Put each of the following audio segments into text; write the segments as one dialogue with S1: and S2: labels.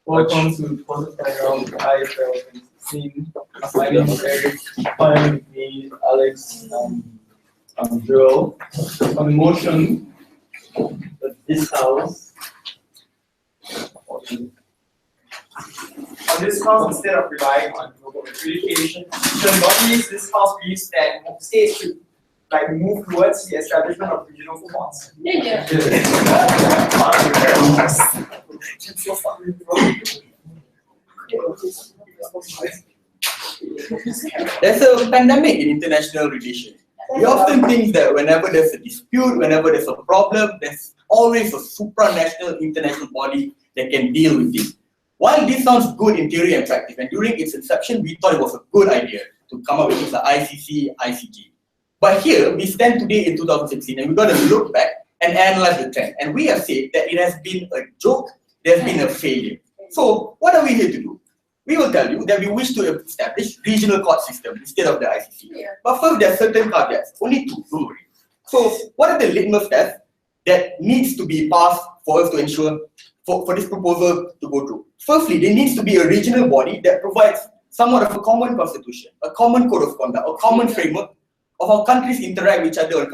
S1: Welcome to Quarterfinals IFL 2016. My name is Eric. Join with me, Alex and Joel. On the motion that this house,
S2: instead of relying on global adjudication, this house believes that states should move towards the establishment of regional courts.
S3: There's a pandemic in international relations. We often think that whenever there's a dispute, whenever there's a problem, there's always a supranational international body that can deal with it. While this sounds good in theory and practice, and during its inception, we thought it was a good idea to come up with things like ICC, ICG. But here, we stand today in 2016, and we've got to look back and analyze the trend. And we have said that it has been a joke, there's been a failure. So, what are we here to do? We will tell you that we wish to establish regional court system instead of the ICC. But first, there are certain caveats, only two, don't worry. So, what are the litmus tests that needs to be passed for us to ensure for this proposal to go through? Firstly, there needs to be a regional body that provides somewhat of a common constitution, a common code of conduct, a common framework of how countries interact with each other, or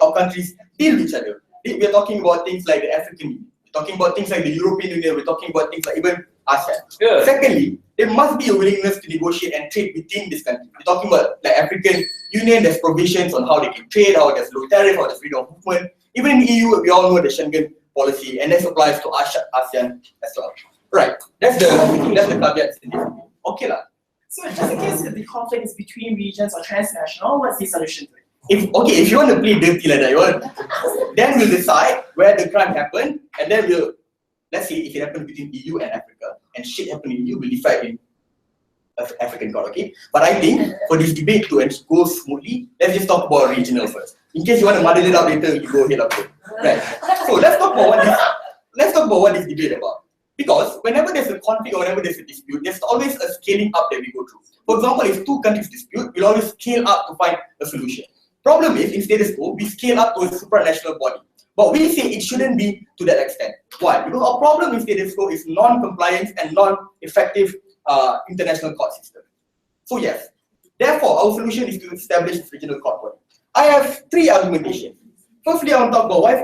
S3: how countries deal with each other. We are talking about things like the African Union, we're talking about things like the European Union, we're talking about things like even ASEAN. Secondly, there must be a willingness to negotiate and trade within this country. We're talking about the African Union, there's provisions on how they can trade, how there's low tariff, how there's freedom of movement. Even in the EU, we all know the Schengen policy, and this applies to ASEAN as well. Right, that's the caveats in this. Okay lah.
S2: So just in case the conflict is between regions or transnational, what's the solution to it?
S3: If you want to play dirty like that, then we'll decide where the crime happened, and then let's say if it happened between EU and Africa, and shit happened in EU, we'll decide in African court, okay? But I think for this debate to go smoothly, let's just talk about regional first. In case you want to muddle it up later, you go ahead after. Right. So let's talk about what this debate is about. Because whenever there's a conflict or whenever there's a dispute, there's always a scaling up that we go through. For example, if two countries dispute, we'll always scale up to find a solution. Problem is, in status quo, we scale up to a supranational body. But we say it shouldn't be to that extent. Why? Because our problem in status quo is non-compliance and non-effective international court system. So yes, therefore, our solution is to establish a regional court body. I have three argumentations. Firstly, I want to talk about why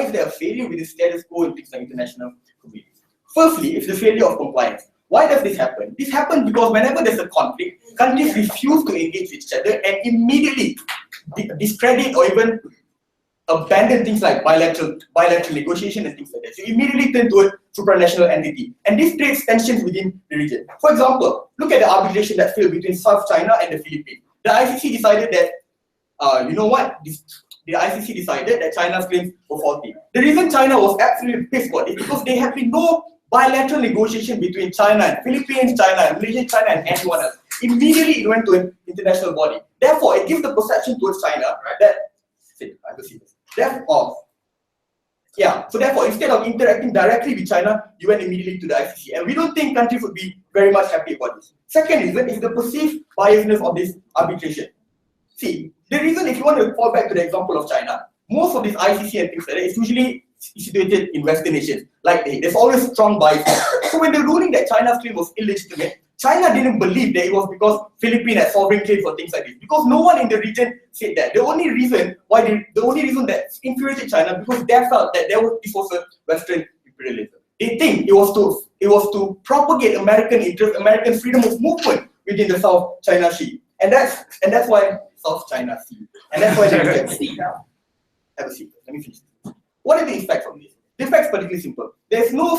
S3: is there a failure with the status quo in things like international community. Firstly, it's the failure of compliance. Why does this happen? This happens because whenever there's a conflict, countries refuse to engage with each other and immediately discredit or even abandon things like bilateral negotiation and things like that. So immediately turn to a supranational entity. And this creates tensions within the region. For example, look at the arbitration that failed between South China and the Philippines. The ICC decided that, you know what? The ICC decided that China's claims were faulty. The reason China was absolutely pissed about it is because there had been no bilateral negotiation between China and Philippines, China and Malaysia, China and anyone else. Immediately it went to an international body. Therefore, it gives the perception towards China that, therefore, instead of interacting directly with China, you went immediately to the ICC. And we don't think countries would be very much happy about this. Second reason is the perceived biasness of this arbitration. See, the reason, if you want to fall back to the example of China, most of this ICC and things like that is usually situated in Western nations. Like there's always strong bias. So when the ruling that China's claim was illegitimate, China didn't believe that it was because Philippines had sovereign claims for things like this. Because no one in the region said that. The only reason that infuriated China because they felt that this was a Western imperialism. They think it was to propagate American interest, American freedom of movement within the South China Sea. And that's why South China Sea. And that's why they have a seat now. Have a seat. Let me finish. What are the effects of this? The effects are particularly simple. There's no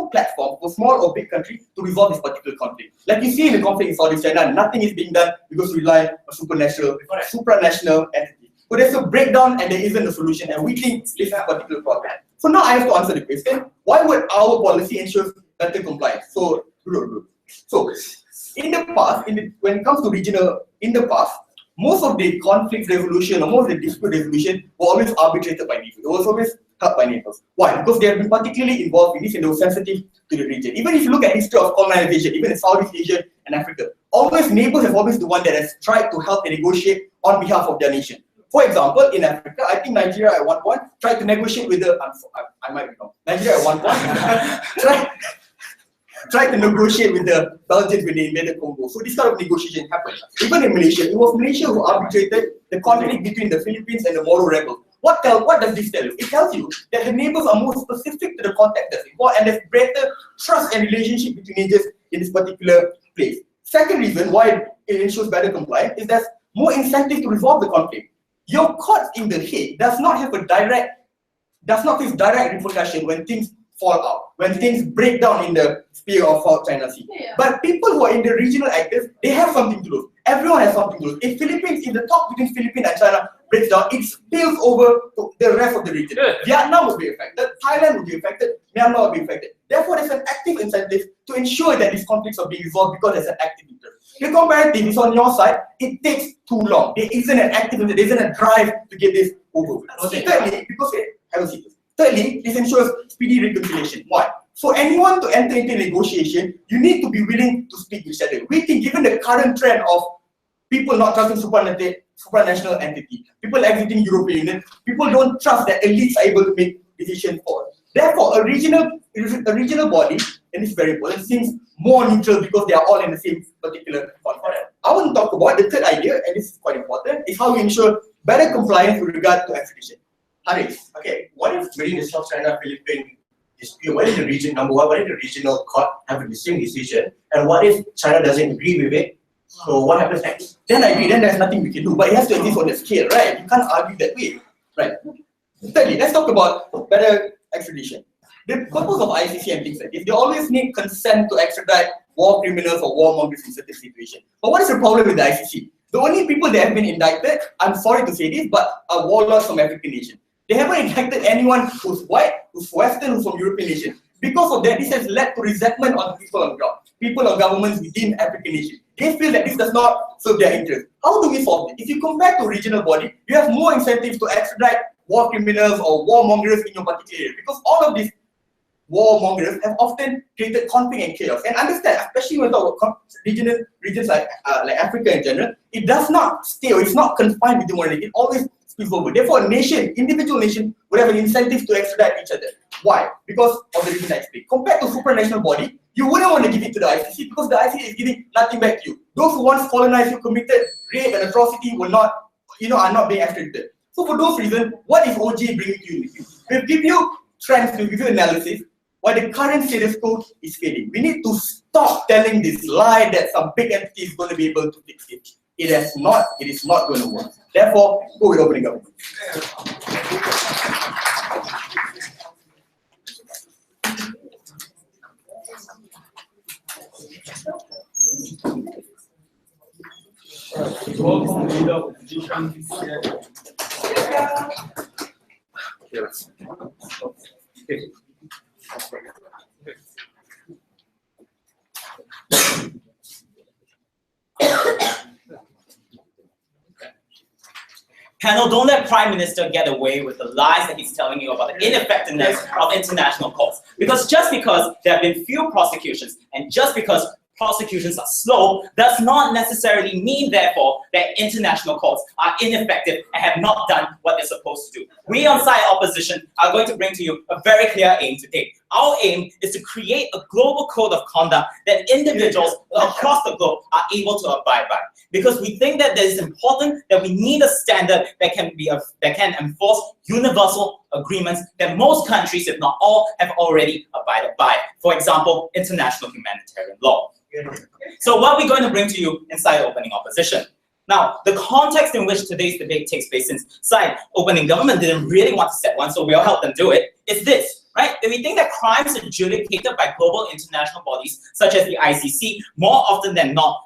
S3: platform for small or big country to resolve this particular conflict. Like you see in the conflict in Southeast China, nothing is being done because we rely on supranational entity. But there's a breakdown and there isn't a solution, and we think this is a particular problem. So now I have to answer the question: why would our policy ensure better compliance? So in the past, when it comes to regional, in the past, most of the conflict resolution or most of the dispute resolution were always arbitrated by neighbors. It was always helped by neighbors. Why? Because they have been particularly involved in this and they were sensitive to the region. Even if you look at history of colonization, even in Southeast Asia and Africa, always neighbors have always the one that has tried to help and negotiate on behalf of their nation. for example, in Africa, I think Nigeria at one point tried to negotiate with the, I might be wrong, Nigeria at one point tried to negotiate with the Belgians when they invaded Congo. So this kind of negotiation happened. Even in Malaysia, it was Malaysia who arbitrated the conflict between the Philippines and the Moro rebels. What does this tell you? It tells you that the neighbors are more specific to the context that's involved, and there's greater trust and relationship between neighbors in this particular place. Second reason why it ensures better compliance is there's more incentive to resolve the conflict. Your court in the Hague does not face direct repercussion when things fall out, when things break down in the sphere of South China Sea.
S4: Yeah.
S3: But people who are in the regional actors, they have something to lose. Everyone has something to lose. If the talk between Philippines and China breaks down, it spills over to the rest of the region.
S1: Yeah.
S3: Vietnam will be affected, Thailand will be affected, Myanmar will be affected. Therefore, there's an active incentive to ensure that these conflicts are being resolved because there's an active interest. The comparative is on your side, it takes too long. There isn't an active interest, there isn't a drive to get this over with. Thirdly, this ensures speedy reconciliation. Why? For anyone to enter into negotiation, you need to be willing to speak with each other. We think, given the current trend of people not trusting supranational entity, people exiting European Union, people don't trust that elites are able to make decisions for us. Therefore, a regional body, and it's very important, seems more neutral because they are all in the same particular conference. I want to talk about the third idea, and this is quite important, is how we ensure better compliance with regard to extradition. Haris.
S5: Okay, what if within the South China Philippine dispute, what if the region, number one, what if the regional court have the same decision, and what if China doesn't agree with it? So what happens next?
S3: Then I agree, then there's nothing we can do, but it has to exist on the scale, right? You can't argue that way, right? Thirdly, let's talk about better extradition. The purpose of ICC and things like this, they always need consent to extradite war criminals or warmongers in certain situations. But what is the problem with the ICC? The only people that have been indicted, I'm sorry to say this, but are warlords from African nations. They haven't indicted anyone who's white, who's Western, who's from European nations. Because of that, this has led to resentment on the people on the ground. People or governments within African nations. They feel that this does not serve their interest. How do we solve it? If you compare to a regional body, you have more incentives to extradite war criminals or warmongers in your particular area. Because all of these warmongers have often created conflict and chaos. And understand, especially when we talk about regions like Africa in general, it does not stay or it's not confined within one region. It always spills over. Therefore, a nation, individual nation, would have an incentive to extradite each other. Why? Because of the reason I explained. Compared to supranational body, you wouldn't want to give it to the ICC because the ICC is giving nothing back to you. Those who once colonized you, committed rape and atrocity, will not, are not being extradited. So for those reasons, what is OG bringing to you? We'll give you trends, we'll give you analysis, why the current status quo is failing. We need to stop telling this lie that some big entity is going to be able to fix it. It is not going to work. Therefore, go with opening government.
S1: Welcome, leader of opposition.
S5: Yes. Okay.
S6: Panel, don't let Prime Minister get away with the lies that he's telling you about the ineffectiveness of international courts. Because just because there have been few prosecutions and just because prosecutions are slow does not necessarily mean, therefore, that international courts are ineffective and have not done what they're supposed to do. We on side opposition are going to bring to you a very clear aim today. Our aim is to create a global code of conduct that individuals across the globe are able to abide by. Because we think that it is important that we need a standard that can enforce universal agreements that most countries, if not all, have already abided by. For example, international humanitarian law. So what are we going to bring to you in side opening opposition? Now, the context in which today's debate takes place, since side opening government didn't really want to set one, so we'll help them do it, is this, right? If we think that crimes adjudicated by global international bodies, such as the ICC, more often than not,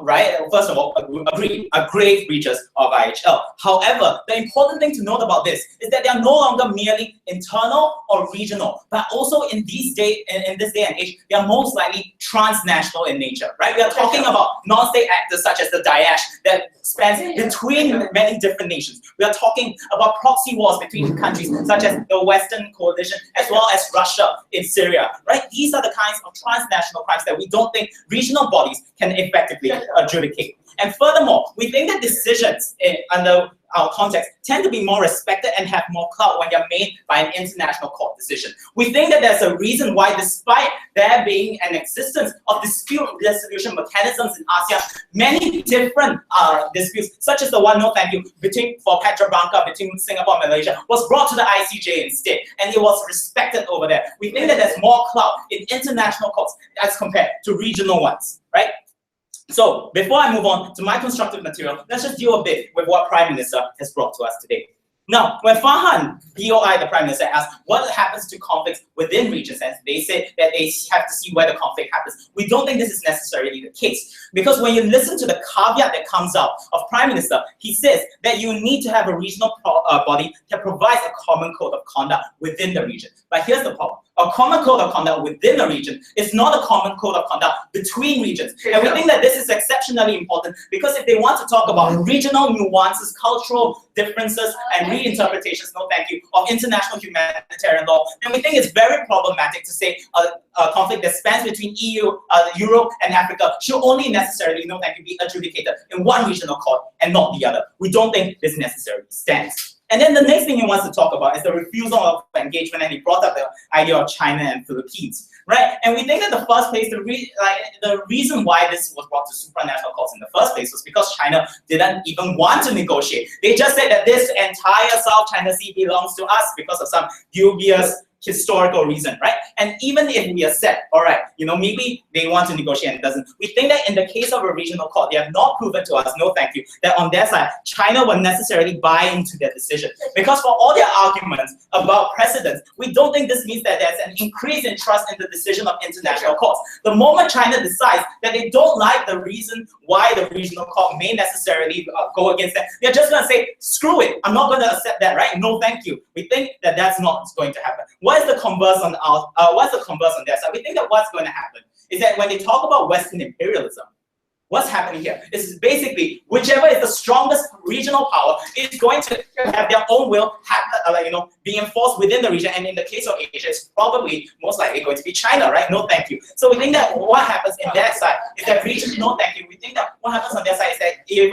S6: right? First of all, agree, are grave breaches of IHL. However, the important thing to note about this is that they are no longer merely internal or regional, but also in this day and age, they are most likely transnational in nature, right? We are talking about non-state actors such as the Daesh that spans between many different nations. We are talking about proxy wars between countries such as the Western coalition as well as Russia in Syria, right? These are the kinds of transnational crimes that we don't think regional bodies can effectively adjudicate. And furthermore, we think that decisions under context tend to be more respected and have more clout when they're made by an international court decision. We think that there's a reason why, despite there being an existence of dispute resolution mechanisms in ASEAN, many different disputes, such as the one, no thank you, for Petrobranca between Singapore and Malaysia, was brought to the ICJ instead, and it was respected over there. We think that there's more clout in international courts as compared to regional ones, right? So before I move on to my constructive material, let's just deal a bit with what Prime Minister has brought to us today. Now, when Farhan, POI, the Prime Minister, asked what happens to conflicts within regions, and they said that they have to see where the conflict happens, we don't think this is necessarily the case. Because when you listen to the caveat that comes out of Prime Minister, he says that you need to have a regional body that provides a common code of conduct within the region. But here's the problem. A common code of conduct within the region is not a common code of conduct between regions. And we think that this is exceptionally important because if they want to talk about regional nuances, cultural differences, and reinterpretations, no thank you, of international humanitarian law, then we think it's very problematic to say a conflict that spans between Europe and Africa should only necessarily, no thank you, be adjudicated in one regional court and not the other. We don't think this necessarily stands. And then the next thing he wants to talk about is the refusal of engagement, and he brought up the idea of China and Philippines, right? And we think that the first place, the reason why this was brought to supranational courts in the first place was because China didn't even want to negotiate. They just said that this entire South China Sea belongs to us because of some dubious historical reason, right? And even if we accept, all right, maybe they want to negotiate and it doesn't, we think that in the case of a regional court, they have not proven to us, no thank you, that on their side, China will necessarily buy into their decision. Because for all their arguments about precedents, we don't think this means that there's an increase in trust in the decision of international courts. The moment China decides that they don't like the reason why the regional court may necessarily go against them, they're just going to say, screw it, I'm not going to accept that, right? No thank you. We think that that's not going to happen. What is the converse on their side? We think that what's going to happen is that when they talk about Western imperialism, what's happening here is basically whichever is the strongest regional power is going to have their own will, be enforced within the region. And in the case of Asia, it's probably most likely going to be China, right? No, thank you. So we think that what happens in that side is that region, no, thank you. We think that what happens on their side is that even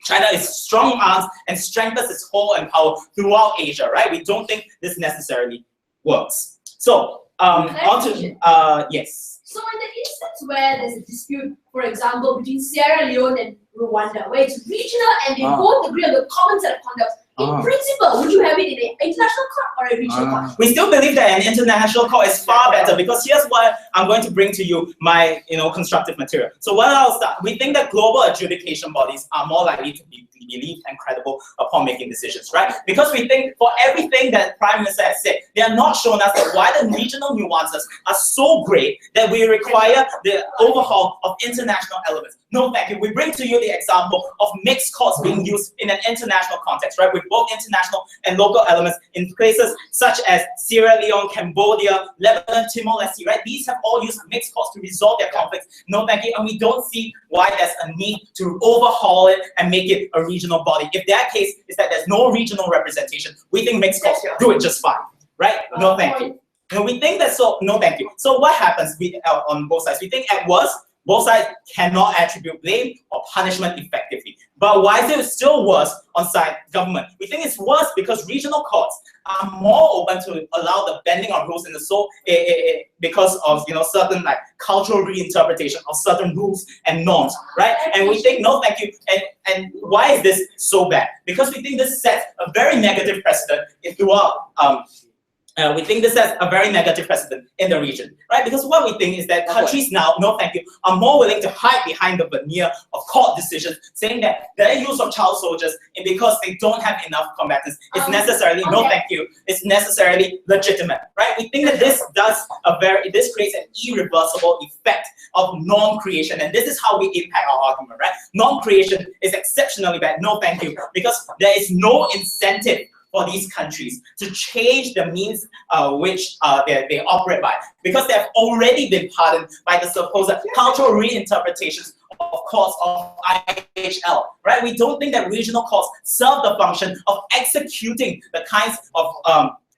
S6: China is strong arms and strengthens its hold and power throughout Asia, right? We don't think this necessarily works. So on to yes.
S4: So in the instance where there's a dispute, for example, between Sierra Leone and Rwanda, where it's regional and they both agree on the common set of conduct, in principle, would you have it in an international court or a regional court?
S6: We still believe that an international court is far better because here's what I'm going to bring to you, my constructive material. So what I'll start, we think that global adjudication bodies are more likely to be believed and credible upon making decisions, right? Because we think for everything that Prime Minister has said, they are not showing us that why the regional nuances are so great that we require the overhaul of international elements. No, thank you. We bring to you the example of mixed courts being used in an international context, right? With both international and local elements in places such as Sierra Leone, Cambodia, Lebanon, Timor-Leste, right? These have all used mixed courts to resolve their conflicts. No, thank you. And we don't see why there's a need to overhaul it and make it a regional body. If that case is that there's no regional representation, we think mixed courts do it just fine, right? No, thank you. And we think that no, thank you. So what happens on both sides? We think at worst, both sides cannot attribute blame or punishment effectively. But why is it still worse on side government? We think it's worse because regional courts are more open to allow the bending of rules in the soul because of certain cultural reinterpretation of certain rules and norms, right? And we think no, thank you. And why is this so bad? Because we think this sets a very negative precedent throughout. We think this has a very negative precedent in the region, right? Because what we think is that countries now, no thank you, are more willing to hide behind the veneer of court decisions, saying that their use of child soldiers, and because they don't have enough combatants, is necessarily, no thank you, it's necessarily legitimate, right? We think that this this creates an irreversible effect of norm creation, and this is how we impact our argument, right? Norm creation is exceptionally bad, no thank you, because there is no incentive for these countries to change the means which they operate by, because they have already been pardoned by the supposed cultural reinterpretations of courts of IHL, right? We don't think that regional courts serve the function of executing the kinds of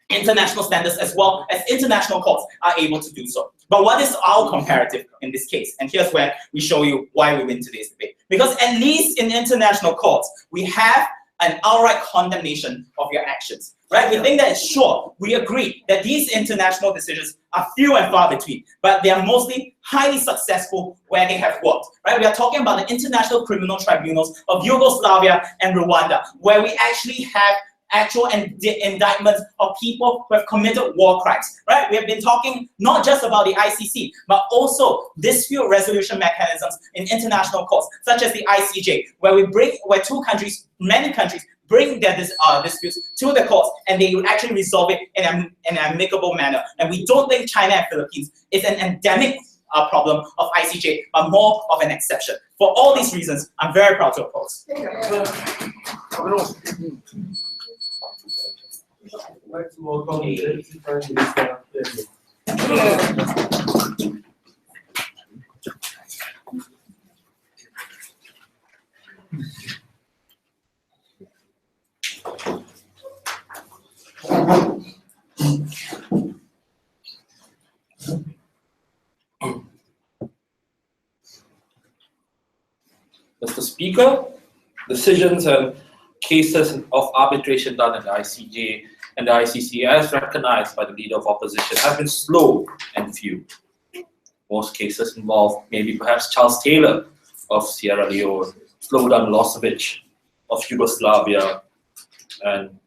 S6: international standards as well as international courts are able to do so. But what is our comparative in this case? And here's where we show you why we win today's debate. Because at least in international courts, we have an outright condemnation of your actions. Right? We think that, sure, we agree that these international decisions are few and far between, but they are mostly highly successful where they have worked. Right? We are talking about the international criminal tribunals of Yugoslavia and Rwanda, where we actually have actual indictments of people who have committed war crimes. Right? We have been talking not just about the ICC, but also dispute resolution mechanisms in international courts, such as the ICJ, where many countries bring their disputes to the courts, and they will actually resolve it in an amicable manner. And we don't think China and Philippines is an endemic problem of ICJ, but more of an exception. For all these reasons, I'm very proud to oppose.
S1: I'd like to welcome the Deputy Prime Minister.
S7: Mr. Speaker, decisions and cases of arbitration done at the ICJ and the ICC, as recognized by the Leader of Opposition, have been slow and few. Most cases involve maybe perhaps Charles Taylor of Sierra Leone, Slobodan Milosevic of Yugoslavia, and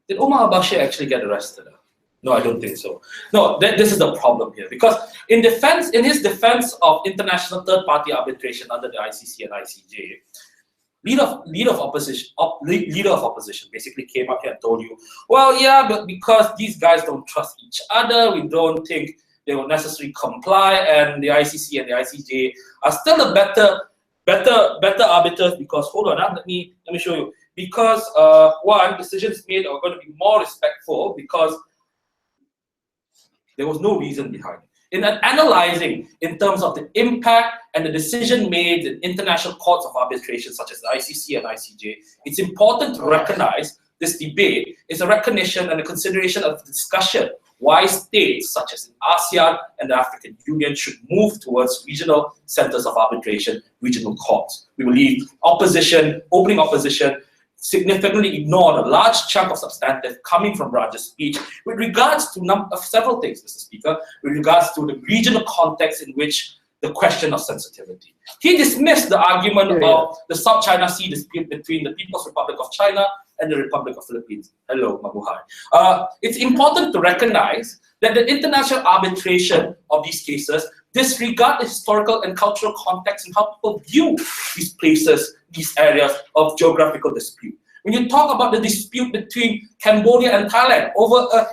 S7: did Omar al-Bashir actually get arrested? No, I don't think so. No, this is the problem here, because in his defense of international third-party arbitration under the ICC and ICJ, Leader of opposition basically came up here and told you, well, yeah, but because these guys don't trust each other, we don't think they will necessarily comply, and the ICC and the ICJ are still the better arbiters, because, hold on, let me show you. Because one, decisions made are going to be more respectful because there was no reason behind it. In analyzing in terms of the impact and the decision made in international courts of arbitration such as the ICC and ICJ, it's important to recognize this debate is a recognition and a consideration of the discussion why states such as in ASEAN and the African Union should move towards regional centers of arbitration, regional courts. We believe opening opposition, significantly ignored a large chunk of substantive coming from Raj's speech with regards to several things, Mr. Speaker, with regards to the regional context in which the question of sensitivity. He dismissed the argument about the South China Sea dispute between the People's Republic of China and the Republic of Philippines. Hello, mabuhay. It's important to recognize that the international arbitration of these cases disregard the historical and cultural context and how people view these places, these areas of geographical dispute. When you talk about the dispute between Cambodia and Thailand over a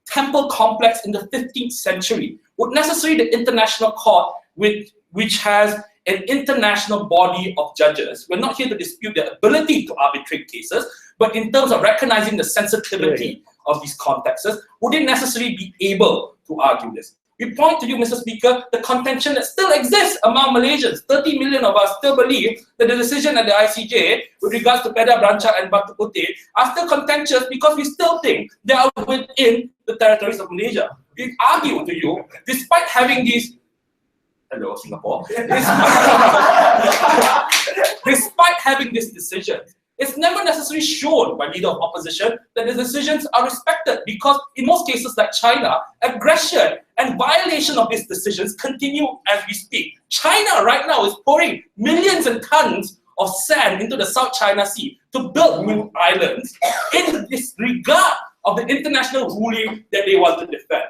S7: temple complex in the 15th century, would necessarily the international court, which has an international body of judges, we're not here to dispute their ability to arbitrate cases, but in terms of recognizing the sensitivity of these contexts, would it necessarily be able to argue this? We point to you, Mr. Speaker, the contention that still exists among Malaysians. 30 million of us still believe that the decision at the ICJ with regards to Pedah Branca and Batu Putih are still contentious because we still think they are within the territories of Malaysia. We argue to you, despite having these, hello Singapore, despite having this decision, it's never necessarily shown by Leader of Opposition that the decisions are respected, because in most cases like China, aggression and violation of these decisions continue as we speak. China right now is pouring millions and tons of sand into the South China Sea to build new islands in disregard of the international ruling that they want to defend.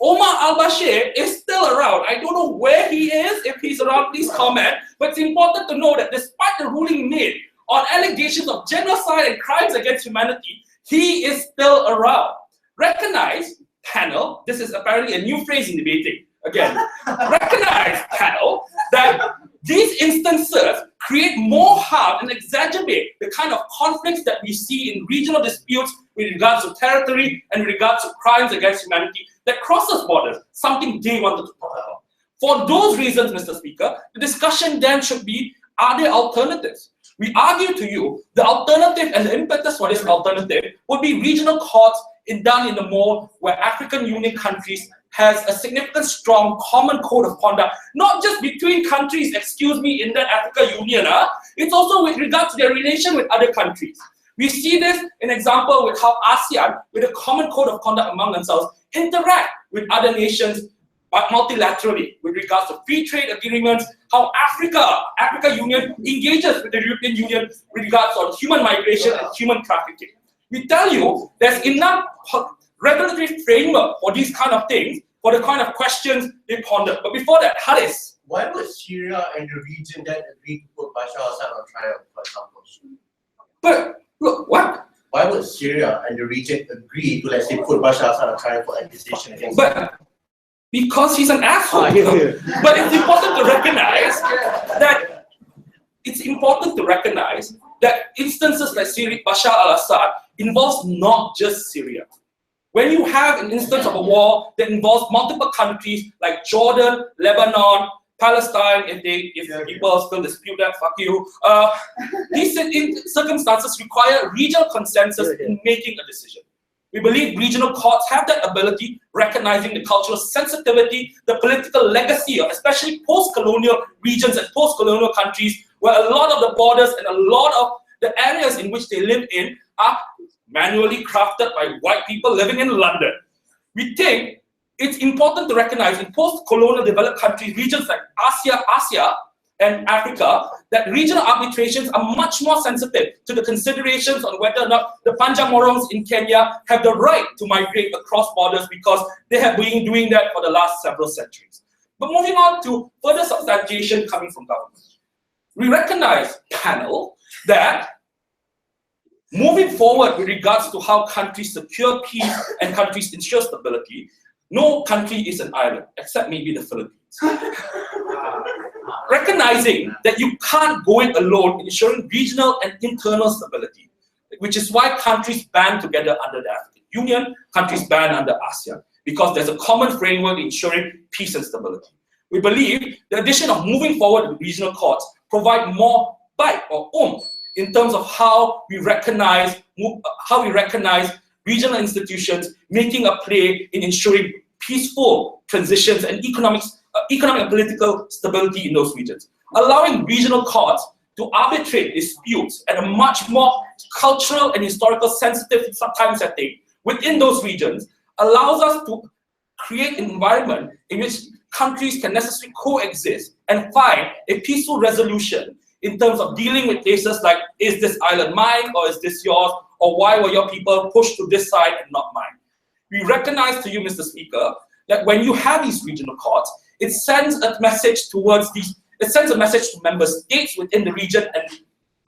S7: Omar al-Bashir is still around. I don't know where he is. If he's around, please comment. But it's important to know that despite the ruling made on allegations of genocide and crimes against humanity, he is still around. Recognize, panel, this is apparently a new phrase in debating, again, recognize, panel, that these instances create more harm and exacerbate the kind of conflicts that we see in regional disputes with regards to territory and with regards to crimes against humanity that crosses borders, something they wanted to talk about. For those reasons, Mr. Speaker, the discussion then should be, are there alternatives? We argue to you, the alternative and the impetus for this alternative would be regional courts done in the mode where African Union countries has a significant, strong, common code of conduct, not just between countries, excuse me, in the African Union, it's also with regard to their relation with other countries. We see this in example with how ASEAN, with a common code of conduct among themselves, interact with other nations multilaterally with regards to free trade agreements, how Africa Union engages with the European Union with regards to human migration and human trafficking. We tell you there's enough regulatory framework for these kind of things, for the kind of questions they ponder. But before that, Haris.
S5: Why would Syria and the region then agree to put Bashar al-Assad on trial, for example?
S7: But look, what?
S5: Why would Syria and the region agree to, let's say, put Bashar al-Assad on trial for accusation against him?
S7: Because he's an asshole. But it's important to recognize that instances like Syria, Bashar al-Assad involves not just Syria. When you have an instance of a war that involves multiple countries like Jordan, Lebanon, Palestine, if people still dispute that, fuck you. These circumstances require regional consensus in making a decision. We believe regional courts have that ability, recognizing the cultural sensitivity, the political legacy, especially post-colonial regions and post-colonial countries, where a lot of the borders and a lot of the areas in which they live in are manually crafted by white people living in London. We think it's important to recognize in post-colonial developed countries, regions like Asia and Africa, that regional arbitrations are much more sensitive to the considerations on whether or not the Panjang Morons in Kenya have the right to migrate across borders because they have been doing that for the last several centuries. But moving on to further substantiation coming from government. We recognize, panel, that moving forward with regards to how countries secure peace and countries ensure stability, no country is an island, except maybe the Philippines. Recognizing that you can't go it alone in ensuring regional and internal stability, which is why countries band together under the African Union, countries band under ASEAN, because there's a common framework ensuring peace and stability. We believe the addition of moving forward with regional courts provide more bite or oomph in terms of how we recognize regional institutions making a play in ensuring peaceful transitions and economic and political stability in those regions. Allowing regional courts to arbitrate disputes at a much more cultural and historical sensitive time setting within those regions allows us to create an environment in which countries can necessarily coexist and find a peaceful resolution in terms of dealing with cases like, is this island mine or is this yours, or why were your people pushed to this side and not mine? We recognize to you, Mr. Speaker, that when you have these regional courts, it sends a message towards it sends a message to member states within the region and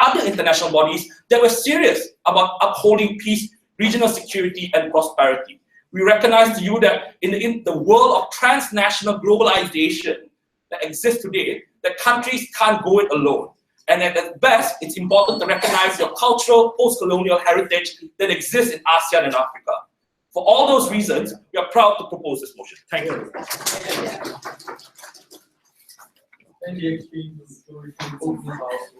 S7: other international bodies that we're serious about upholding peace, regional security, and prosperity. We recognize to you that in the world of transnational globalization that exists today, that countries can't go it alone. And at best, it's important to recognize your cultural, post-colonial heritage that exists in ASEAN and Africa. For all those reasons, we are proud to propose this motion. Thank you.
S1: Thank you, so we can open the house.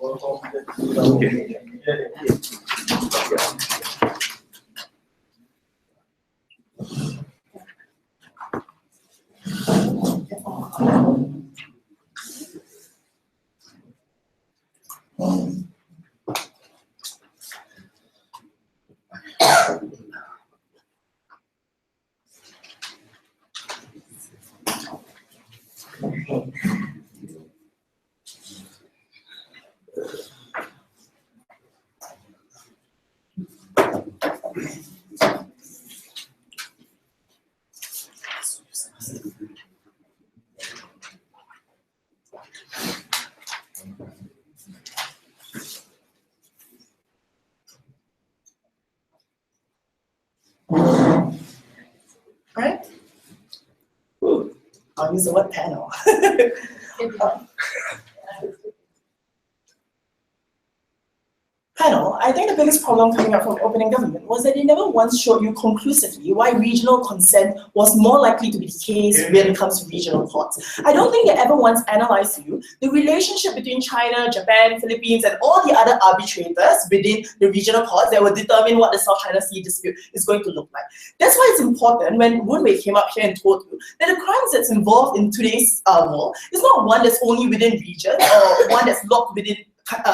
S8: Right? I'll use the word panel. Panel, I think the biggest problem coming up from opening government was that they never once showed you conclusively why regional consent was more likely to be the case when it comes to regional courts. I don't think they ever once analyzed to you the relationship between China, Japan, Philippines, and all the other arbitrators within the regional courts that will determine what the South China Sea dispute is going to look like. That's why it's important when Woon Wei came up here and told you that the crimes that's involved in today's world is not one that's only within region or one that's locked within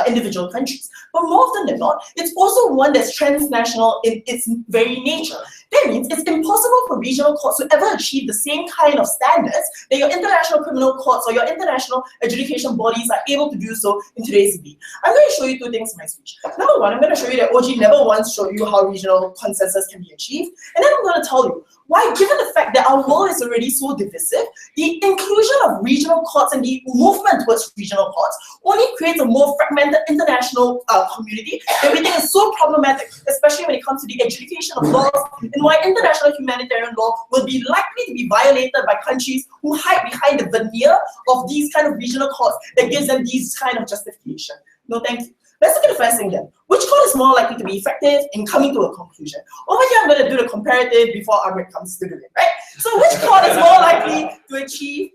S8: individual countries. But more often than not, it's also one that's transnational in its very nature. That means it's impossible for regional courts to ever achieve the same kind of standards that your international criminal courts or your international adjudication bodies are able to do so in today's debate. I'm going to show you two things in my speech. Number one, I'm going to show you that OG never once showed you how regional consensus can be achieved. And then I'm going to tell you why, given the fact that our world is already so divisive, the inclusion of regional courts and the movement towards regional courts only creates a more fragmented international community that we think is so problematic, especially when it comes to the adjudication of laws and why international humanitarian law will be likely to be violated by countries who hide behind the veneer of these kind of regional courts that gives them these kind of justification. No, thank you. Let's look at the first thing then. Which court is more likely to be effective in coming to a conclusion? Over here, I'm going to do the comparative before Ahmed comes to do it, right? So which court is more likely to achieve,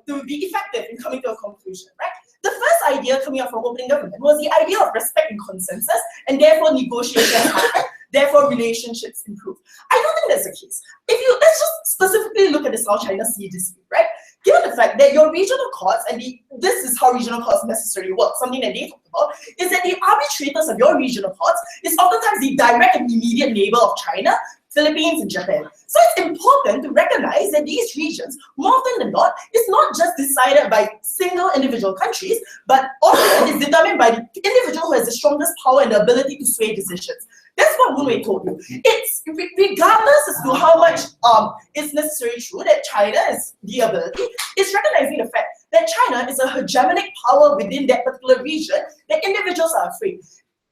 S8: to be effective in coming to a conclusion, right? The first idea coming up from opening government was the idea of respect and consensus, and therefore negotiations happen, therefore relationships improve. I don't think that's the case. Let's just specifically look at the South China Sea dispute, right? Given the fact that your regional courts, and this is how regional courts necessarily work, something that they talked about, is that the arbitrators of your regional courts is oftentimes the direct and immediate neighbor of China, Philippines, and Japan. So it's important to recognize that these regions, more often than not, is not just decided by single individual countries, but often is determined by the individual who has the strongest power and the ability to sway decisions. That's what Moon Wei told you. It's regardless as to how much it's necessarily true that China has the ability, it's recognizing the fact that China is a hegemonic power within that particular region that individuals are afraid.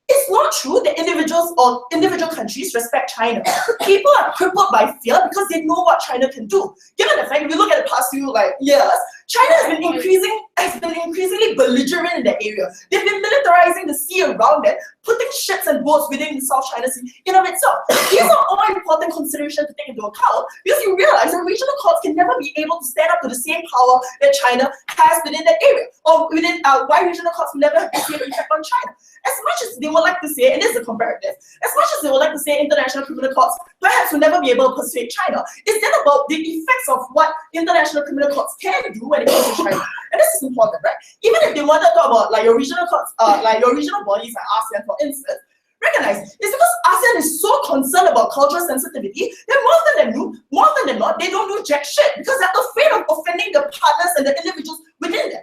S8: It's not true that individuals or individual countries respect China. People are crippled by fear because they know what China can do. Given the fact, if you look at the past few years, China has been increasingly belligerent in that area. They've been militarizing the sea around it, putting ships and boats within the South China Sea in of itself. These are all important considerations to take into account because you realize that regional courts can never be able to stand up to the same power that China has within that area, or within why regional courts will never have the same impact on China. As much as they would like to say, and this is a comparative, as much as they would like to say international criminal courts perhaps will never be able to persuade China, it's then about the effects of what international criminal courts can do when it comes to China. And this is important, right? Even if they wanted to talk about your regional courts, your regional bodies like ASEAN, for instance, recognize it's because ASEAN is so concerned about cultural sensitivity that more often than not, they don't do jack shit because they're afraid of offending the partners and the individuals within there.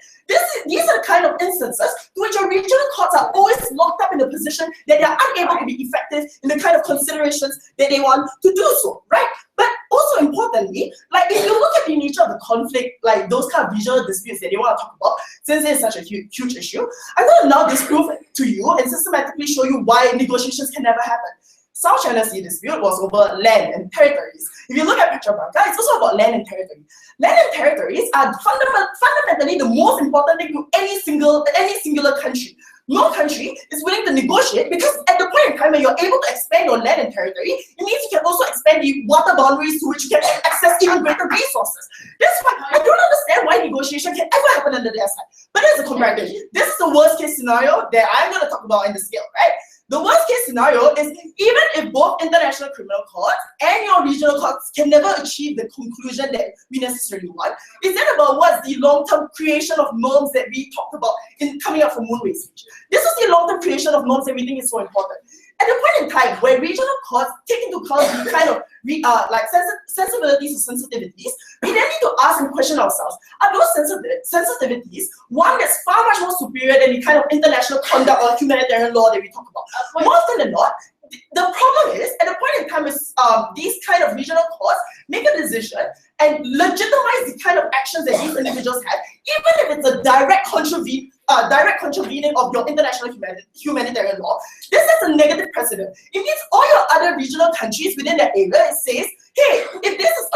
S8: These are the kind of instances to which our regional courts are always locked up in a position that they are unable to be effective in the kind of considerations that they want to do so, right? But also importantly, if you look at the nature of the conflict, those kind of regional disputes that they want to talk about, since it's such a huge issue, I'm going to now disprove it to you and systematically show you why negotiations can never happen. South China Sea dispute was over land and territories. If you look at Petrobranca, it's also about land and territory. Land and territories are fundamentally the most important thing to any singular country. No country is willing to negotiate because at the point in time when you're able to expand your land and territory, it means you can also expand the water boundaries to which you can access even greater resources. That's why I don't understand why negotiation can ever happen under their side. But there's a comparative. This is the worst case scenario that I'm going to talk about in the scale, right? The worst case scenario is even if both international criminal courts and your regional courts can never achieve the conclusion that we necessarily want, is that about what's the long-term creation of norms that we talked about in coming up from Moon Wei's speech. This is the long-term creation of norms that we think is so important. At the point in time where regional courts take into account the kind of sensibilities or sensitivities, we then need to ask and question ourselves, are those sensitivities one that's far much more superior than the kind of international conduct or humanitarian law that we talk about? More often than not, the problem is, at the point in time these kind of regional courts make a decision and legitimize the kind of actions that these individuals have, even if it's a direct contravening of your international humanitarian law. This is a negative precedent. It means all your other regional countries within that area, it says, hey, if this is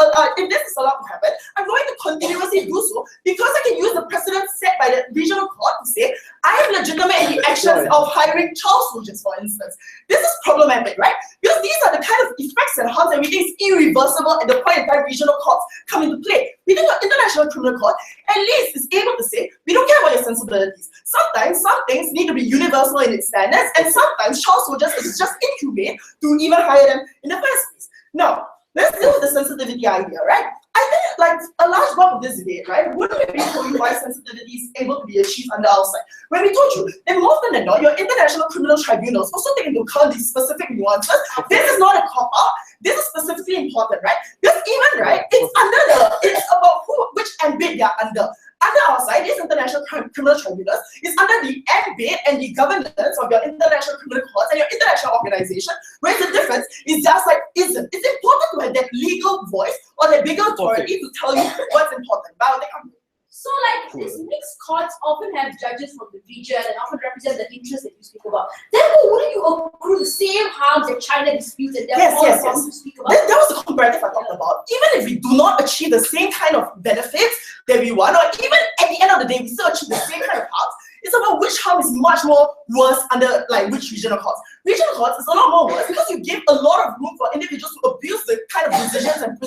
S8: allowed to happen, I'm going to continuously do so because I can use the precedent set by the regional court to say, I am legitimate in the actions of hiring child soldiers, for instance. This is problematic, right? Because these are the kind of effects and harms that we think is irreversible at the point in time regional courts come into play. We think the international criminal court at least is able to say, we don't care about your sensibilities. Sometimes some things need to be universal in its standards, and sometimes child soldiers is just inhumane to even hire them in the first place. Now, let's deal with the sensitivity idea, right? I think like a large part of this debate, right, wouldn't it be told you why sensitivity is able to be achieved under our side? When we told you that more often than not, your international criminal tribunals also take into account these specific nuances. This is not a cop-out. This is specifically important, right? Because even, right, it's about which ambit they are under. Under our side, these international criminal tribunals is under the ambit and the governance of your international criminal courts and your international organization, where the difference is just like isn't. It's important to have that legal voice or that bigger authority to tell you what's important. But I'll take on.
S4: So like these mixed courts often have judges from the region and often represent the interests that you speak about. Therefore, wouldn't you accrue the same harms that China disputes and therefore all the problems you speak about?
S8: That was the comparative I talked about. Even if we do not achieve the same kind of benefits that we want, or even at the end of the day we still achieve the same kind of harms, it's about which harm is much more worse under like which regional courts. Regional courts is a lot more worse because you give a lot of room for individuals to abuse the kind of decisions and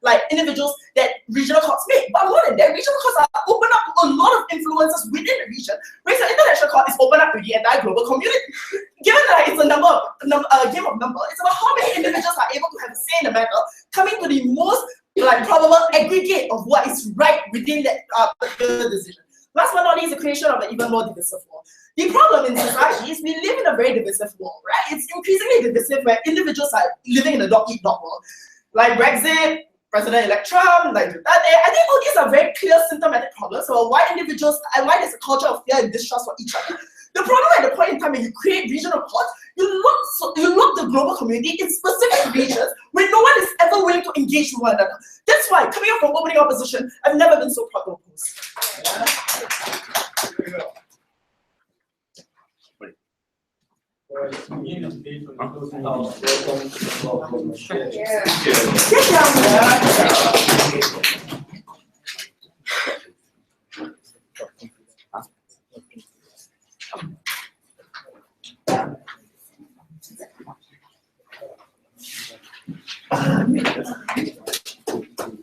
S8: like individuals that regional courts make. But more than that, regional courts are open up to a lot of influences within the region, whereas the international court is open up to the entire global community. Given that it's a game of numbers, it's about how many individuals are able to have a say in the matter, coming to the most like probable aggregate of what is right within that particular decision. Last but not least, the creation of an even more divisive world. The problem in society is we live in a very divisive world, right? It's increasingly divisive where individuals are living in a dog-eat-dog world. Like Brexit, President-elect Trump, like that. I think all these are very clear symptomatic problems for why individuals and why there's a culture of fear and distrust for each other. The problem at the point in time when you create regional courts, you look the global community in specific regions where no one is ever willing to engage with one another. That's why, coming up from opening opposition, I've never been so proud to oppose.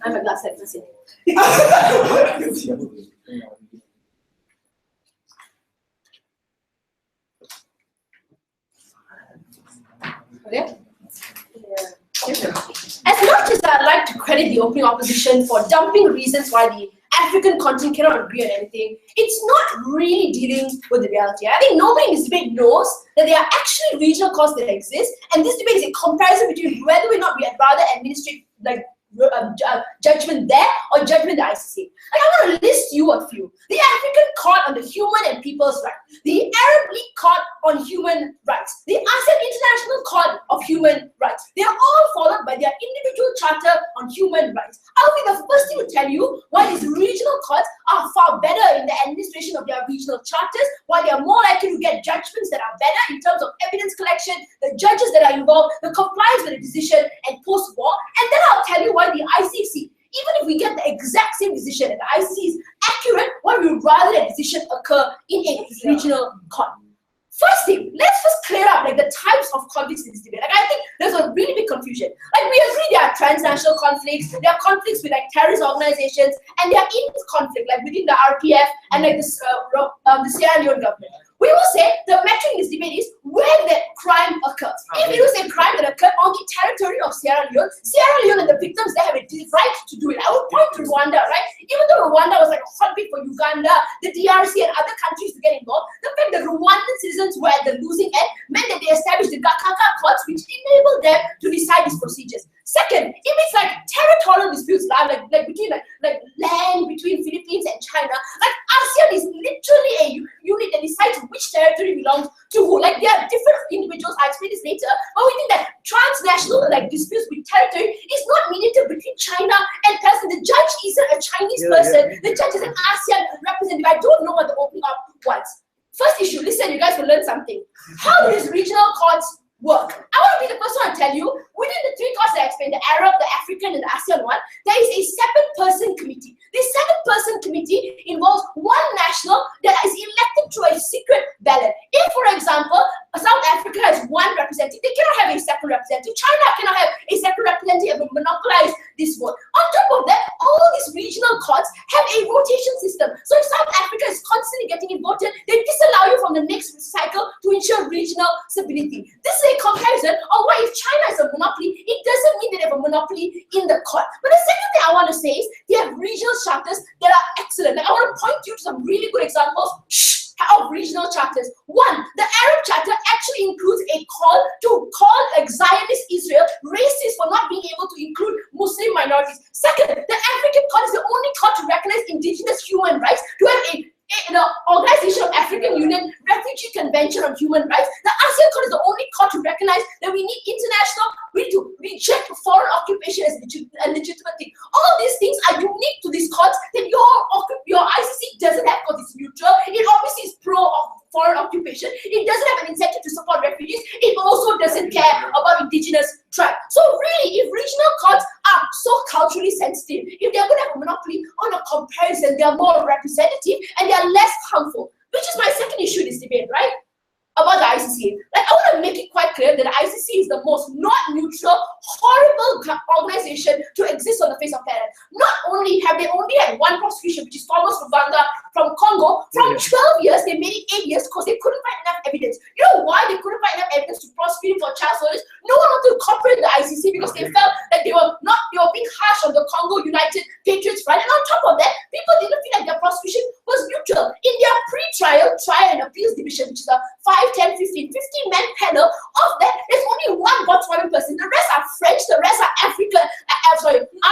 S4: I'm a glass head person. Okay. As much as I'd like to credit the opening opposition for dumping reasons why the African continent cannot agree on anything, it's not really dealing with the reality. I think nobody in this debate knows that there are actually regional costs that exist, and this debate is a comparison between whether or not we had rather administrate like judgment there or judgment the ICC. Like, I want to list you a few. The African Court on the Human and People's Rights, the Arab League Court on Human Rights, the ASEAN International Court of Human Rights. They are all followed by their individual charter on human rights. I'll be the first to tell you why these regional courts are far better in the administration of their regional charters, why they are more likely to get judgments that are better in terms of evidence collection, the judges that are involved, the compliance with the decision, and post-war. And then I'll tell you why the ICC, even if we get the exact same decision and the ICC is accurate, why we would rather that decision occur in a regional court. First thing, let's just clear up like the types of conflicts in this debate. Like, I think there's a really big confusion. Like, we agree there are transnational conflicts, there are conflicts with like terrorist organizations, and there are in conflict like within the RPF and like the Sierra Leone government. We will say the metric in this debate is where that crime occurs. If it was a crime that occurred on the territory of Sierra Leone and the victims, they have a right to do it. I would point to Rwanda, right? Even though Rwanda was like a hotbed for Uganda, the DRC and other countries to get involved, the fact that Rwandan citizens were at the losing end meant that they established the Gakaka courts, which enabled them to decide these procedures. Second, it makes like territorial disputes like between like land between Philippines and China. Like, ASEAN is literally a unit that decides which territory belongs to who. Like, there are different individuals. I'll explain this later. But we think that transnational like disputes with territory is not mediated between China and person. The judge isn't a Chinese person. The judge is an ASEAN representative. I don't know what the opening up was. First issue. Listen, you guys will learn something. How do these regional courts work? I want to be the first one to tell you, within the three courts that I explained, the Arab, the African, and the ASEAN one, there is a 7-person committee. This 7-person committee involves one national that is elected through a secret ballot. If, for example, South Africa has one representative, they cannot have a second representative. China cannot have a second representative and monopolize this vote. On top of that, all these regional courts have a rotation system. So if South Africa is constantly getting voted, they disallow you from the next cycle to ensure regional stability. This is a comparison of what if China is a monopoly, it doesn't mean they have a monopoly in the court. But the second thing I want to say is they have regional charters that are excellent. Like, I want to point you to some really good examples of regional charters. One, the Arab Charter actually includes a call to call Zionist Israel racist for not being able to include Muslim minorities. Second, the African Court is the only court to recognize indigenous human rights, to have the Organization of African Union Refugee Convention on Human Rights. The ASEAN Court is the only court to recognize that we need we need to reject foreign occupation as a legitimate thing. All these things are unique to these courts that your ICC doesn't have because it's neutral. It obviously is pro foreign occupation. It doesn't have an incentive to support refugees. It also doesn't care about indigenous tribes. So really, if regional courts are so culturally sensitive, if they're going to have a monopoly on a comparison, they are more representative and they are less harmful, which is my second issue in this debate, right? About the ICC. Like, I want to make it quite clear that the ICC is the most not neutral, horrible organization to exist on the face of planet. Not only have they only had one prosecution, which is Thomas Lubanga from Congo, from 12 years, they made it 8 years because they couldn't find enough evidence. You know why they couldn't find enough evidence to prosecute him for child soldiers? No one wanted to cooperate with the ICC because they felt that they were being harsh on the Congo United Patriots Front. And on top of that, people didn't feel like their prosecution was neutral. In their pre-trial, trial and appeals division, which is a 5, 10, 15 man panel, of that, there's only one Botswanan person. The rest are French, the rest are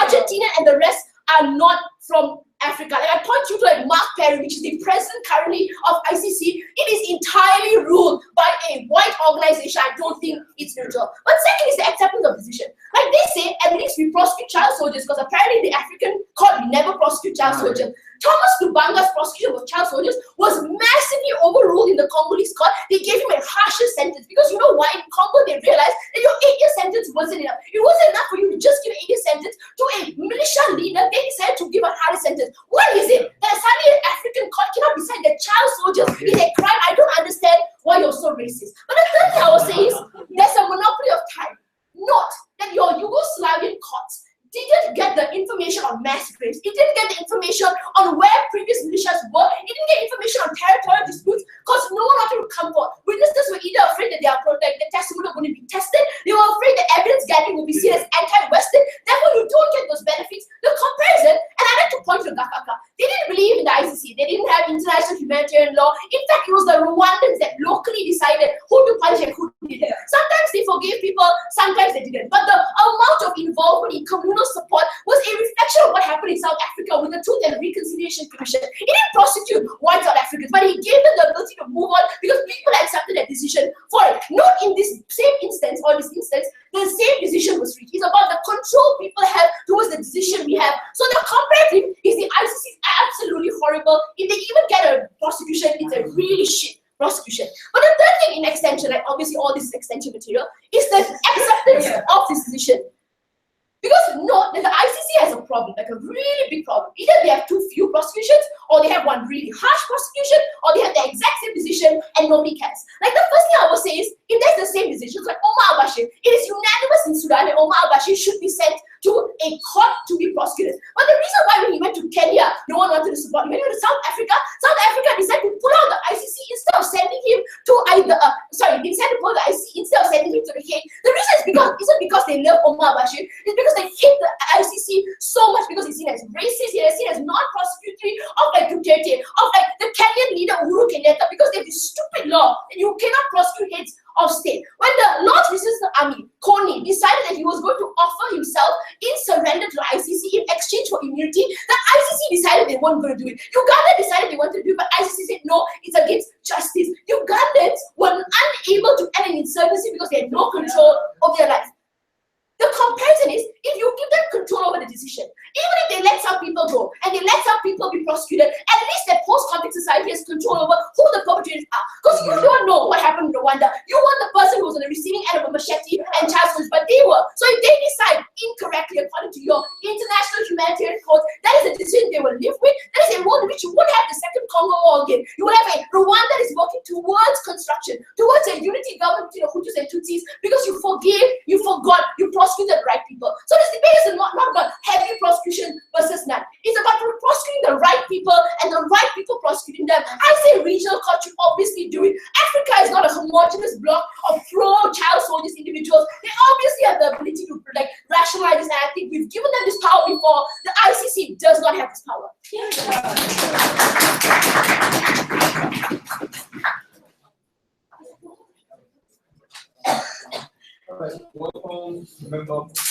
S4: Argentinian, and the rest are not from Africa. Like, I point you to like Mark Perry, which is the president currently of ICC. It is entirely ruled by a white organization. I don't think it's neutral. But second is the acceptance of decision. Like they say, at least we prosecute child soldiers, because apparently the African court never prosecute child soldiers. Thomas Lubanga's prosecution of child soldiers was massively overruled in the Congolese court. They gave him a harsher sentence because you know why? In Congo, they realized that your 8-year sentence wasn't enough. It wasn't enough for you to just give an 8-year sentence to a militia leader. They decided to give a harder sentence. What is it that suddenly an African court cannot decide that child soldiers is a crime? I don't understand why you're so racist. But the third thing I will say is there's a monopoly of time. Note that your Yugoslavian courts didn't get the information on mass graves. It didn't get the information on where previous militias were. It didn't get information on territorial disputes because no one wanted to come forward. Witnesses were either afraid that their testimony were going to be tested. They were afraid that evidence gathering would be seen as anti-Western. Therefore, you don't get those benefits. The comparison, and I like to point to Gakaka, they didn't believe in the ICC. They didn't have international humanitarian law. In fact, it was the Rwandans that locally decided who to punish and who didn't. Sometimes they forgave people, sometimes they didn't. But the amount of involvement in communal support was a reflection of what happened in South Africa with the Truth and Reconciliation Commission. It didn't prosecute white South Africans, but it gave them the ability to move on because people accepted that decision for it. Not in this same instance, the same decision was reached. It's about the control people have towards the decision we have. So the comparative is the ICC is absolutely horrible. If they even get a prosecution, it's a really shit prosecution. But the third thing in extension, like obviously all this is extension material, is the acceptance of this decision. Because note that the ICC has a problem, like a really big problem. Either they have too few prosecutions, or they have one really harsh prosecution, or they have the exact same decision and nobody cares. Like the first thing I will say is, if there's the same decision, like Omar al-Bashir, it is unanimous in Sudan that Omar al-Bashir should be sent to a court to be prosecuted. But the reason why when he went to Kenya, no one wanted to support him. When he went to South Africa decided to pull out the ICC instead of sending him to they decided to pull the ICC instead of sending him to the Hague. The reason isn't because they love Omar al-Bashir, it's because they hate the ICC so much because it's seen as racist, it's seen as non-prosecutory of like Duterte, of like the Kenyan leader Uhuru Kenyatta, because they have this stupid law that you cannot prosecute heads of state. When the Lord's Resistance Army, Kony, decided that he was going to offer himself in surrender to the ICC in exchange for immunity, the ICC decided they weren't going to do it. Uganda decided they wanted to do it, but ICC said no, it's against justice. Ugandans were unable to end an insurgency because they had no control of their life. The comparison is, if you give them control over the decision, even if they let some people go and they let some people be prosecuted, at least the post-conflict society has control over who the perpetrators are. Because you don't know what happened in Rwanda. You want the person who was on the receiving end of a machete and child soldiers, but they were. So if they decide incorrectly according to your international humanitarian code, that is a decision they will live with. That is a role which you won't have the second Congo War again. You will have a Rwanda that is working towards construction, towards a unity government, Hutus and Tutsis, because you forgave, you forgot, you prosecuted the right people. So this debate is not about heavy prosecution versus none. It's about prosecuting the right people and the right people prosecuting them. I say regional court should obviously do it. Africa is not a homogeneous block of pro-child soldiers individuals. They obviously have the ability to rationalize this, and I think we've given them this power before. The ICC does not have this power.
S1: Welcome, member of the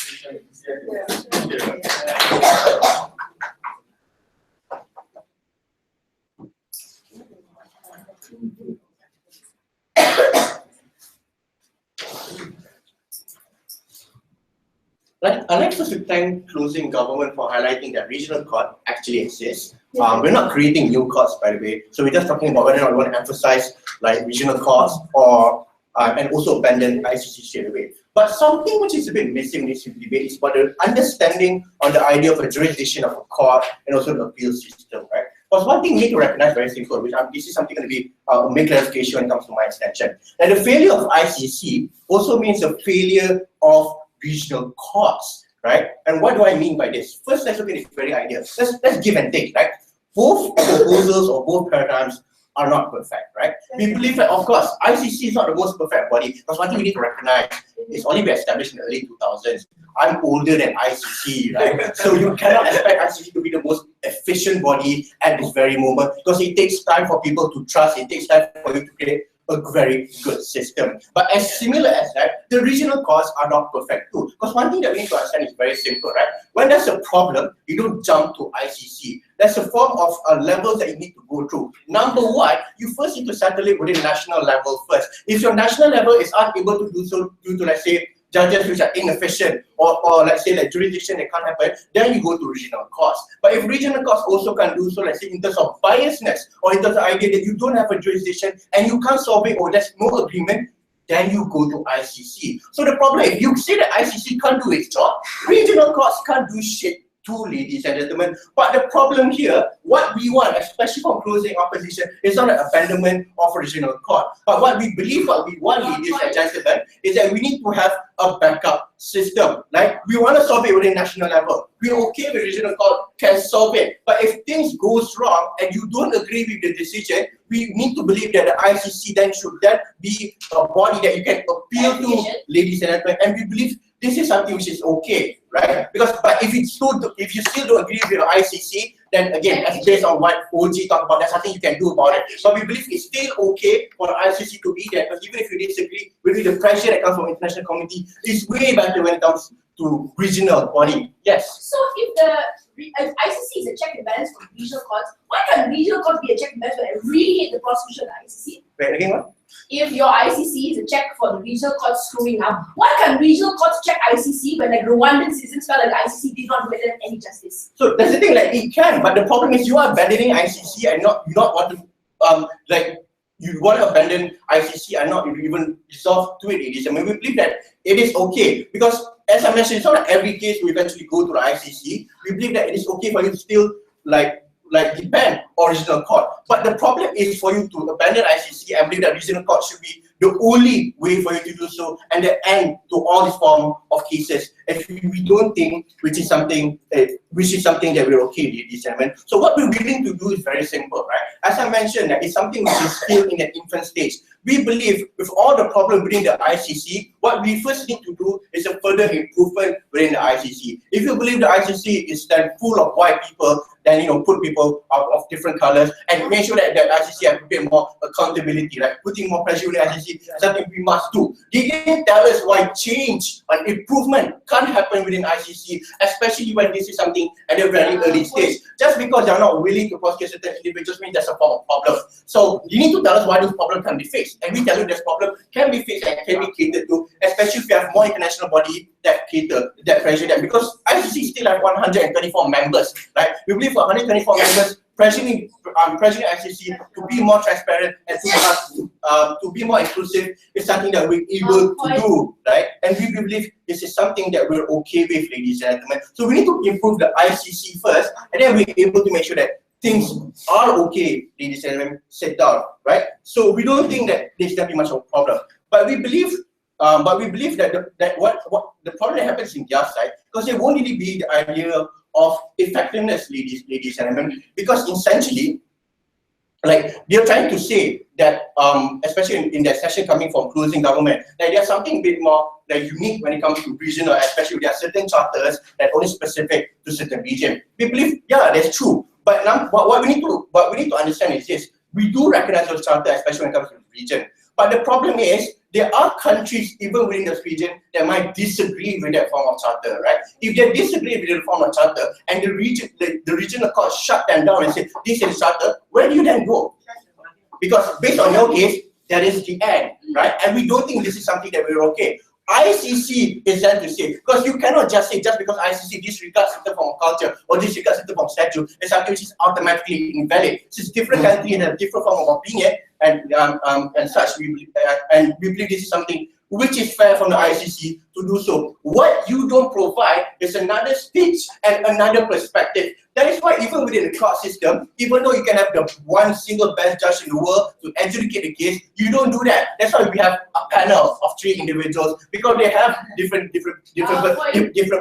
S5: I'd like to thank closing government for highlighting that regional court actually exists. We're not creating new courts, by the way. So we're just talking about whether or not we want to emphasize like regional courts or and also abandon ICC straight away. But something which is a bit missing in this debate is about the understanding on the idea of a jurisdiction of a court and also the appeal system, right? Because one thing we need to recognize very simple, which this is something going to be a main clarification when it comes to my extension. That the failure of ICC also means a failure of regional courts, right? And what do I mean by this? First, let's look at this very idea. Let's give and take, right? Both proposals or both paradigms are not perfect, right? We believe that, of course, ICC is not the most perfect body, because one thing we need to recognize is only been established in the early 2000s. I'm older than ICC, right? So you cannot expect ICC to be the most efficient body at this very moment, because it takes time for people to trust, it takes time for you to create a very good system. But as similar as that, the regional courts are not perfect too. Because one thing that we need to understand is very simple, right? When there's a problem, you don't jump to ICC. There's a form of levels that you need to go through. Number one, you first need to settle it within national level first. If your national level is unable to do so due to, let's say, judges which are inefficient or let's say like jurisdiction that can't happen, then you go to regional courts. But if regional courts also can't do so, let's say in terms of biasness or in terms of the idea that you don't have a jurisdiction and you can't solve it or there's no agreement, then you go to ICC. So the problem, if you say that ICC can't do its job, regional courts can't do shit too, ladies and gentlemen. But the problem here, what we want, especially from closing opposition, is not an abandonment of regional court. But what we believe, what we want, ladies and gentlemen, is that we need to have a backup system. Like, we want to solve it within national level. We're okay with regional court can solve it. But if things goes wrong and you don't agree with the decision, we need to believe that the ICC then should then be a body that you can appeal to, ladies and gentlemen. And we believe this is something which is okay, right? Because but if you still don't agree with the ICC, then again, that's based on what OG talked about. There's nothing you can do about it. But we believe it's still okay for the ICC to be there, because even if you disagree, with the pressure that comes from the international community is way better when it comes to regional body. Yes.
S4: So if the ICC is a check and balance for regional courts, why can't regional courts be a check and balance when I really hate the prosecution of the ICC?
S5: Wait, again what?
S4: If your ICC is a check for the regional courts screwing up, why can't regional courts check ICC when like Rwandan citizens felt like the ICC did not do them any justice?
S5: So that's the thing, like it can, but the problem is you are abandoning ICC and you not want to you want to abandon ICC and not even resolve to it. It is. I mean, we believe that it is okay, because as I mentioned, it's not like every case we eventually go to the ICC. We believe that it is okay for you to still like depend on regional court. But the problem is for you to abandon ICC and believe that regional court should be the only way for you to do so and the end to all this form of cases. If we don't think which is something that we're okay with, ladies and gentlemen. So what we're willing to do is very simple, right? As I mentioned, that it's something which is still in an infant stage. We believe with all the problem within the ICC, what we first need to do is a further improvement within the ICC. If you believe the ICC is then full of white people, then put people of different colors and make sure that the ICC has a bit more accountability, right? Putting more pressure on the ICC, something we must do. They didn't tell us why change and improvement can't happen within ICC, especially when this is something at a very early stage. Just because they're not willing to prosecute certain individuals means there's a form of problem. So you need to tell us why this problem can be fixed. And we tell you this problem can be fixed and can be catered to, especially if you have more international body that cater, that pressure them. Because ICC still have 124 members, right? We believe for 124 members, pressuring ICC to be more transparent and to be more inclusive is something that we're able to do, right? And we believe this is something that we're okay with, ladies and gentlemen. So we need to improve the ICC first, and then we're able to make sure that things are okay, ladies and gentlemen, sit down, right? So we don't think that there's that much of a problem, but we believe that what the problem that happens in their side, because it won't really be the idea of effectiveness, ladies and gentlemen, because essentially, like they're trying to say that, especially in that session coming from closing government, that there's something a bit more like unique when it comes to regional, especially there are certain charters that only specific to certain region. We believe, yeah, that's true. But now, what we need to understand is this: we do recognize those charters, especially when it comes to the region. But the problem is, there are countries even within this region that might disagree with that form of charter, right? If they disagree with the form of charter and the regional court shut them down and say, this is charter, where do you then go? Because based on your case, that is the end, right? And we don't think this is something that we're okay. ICC is there to say, because you cannot just say, just because ICC disregards certain form of culture or disregards certain form of statute, it's something which is automatically invalid. Since different countries have different form of opinion and such, we believe this is something which is fair from the ICC to do so. What you don't provide is another speech and another perspective. That is why even within the court system, even though you can have the one single best judge in the world to adjudicate the case, you don't do that. That's why we have a panel of 3 individuals, because they have different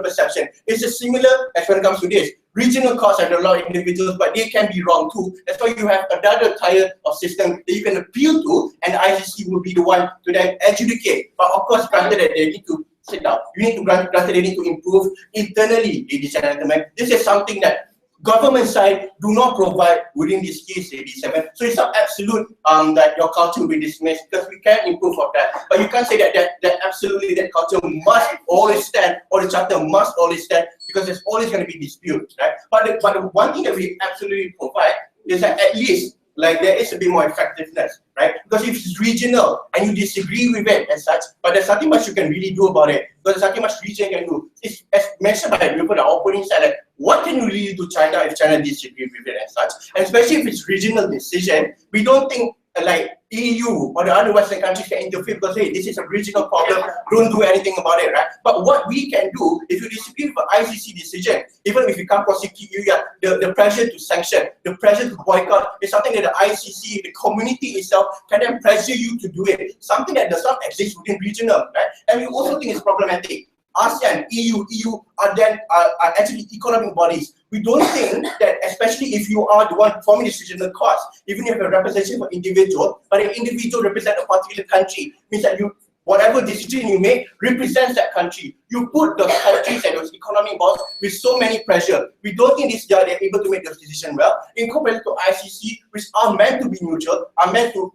S5: perception. It's just similar as when it comes to this. Regional courts have a lot of individuals, but they can be wrong too. That's why you have another tier of system that you can appeal to, and the ICC will be the one to then adjudicate. But of course, granted that they need to sit down. You need to granted they need to improve internally, ladies and gentlemen. This is something that government side do not provide within this case, ladies and gentlemen. So it's not absolute that your culture will be dismissed, because we can improve on that. But you can't say that absolutely that culture must always stand, or the charter must always stand, because there's always going to be disputes, right? But the one thing that we absolutely provide is that at least like there is a bit more effectiveness, right? Because if it's regional and you disagree with it and such, but there's nothing much you can really do about it, because there's nothing much region can do. It's as mentioned by the people that are opposing side, like, what can you really do China if China disagrees with it and such? And especially if it's regional decision, we don't think like EU or the other Western countries can interfere because, hey, this is a regional problem, don't do anything about it, right? But what we can do, if you disagree with the ICC decision, even if you can't prosecute you, the pressure to sanction, the pressure to boycott is something that the ICC, the community itself, can then pressure you to do it. Something that does not exist within regional, right? And we also think it's problematic. ASEAN, EU are actually economic bodies. We don't think that, especially if you are the one forming the regional courts, even if you have a representation for individual, but an individual represents a particular country, means that you, whatever decision you make represents that country. You put those countries and those economic bodies with so many pressure. We don't think they're able to make those decisions well, in comparison to ICC, which are meant to be neutral, are meant to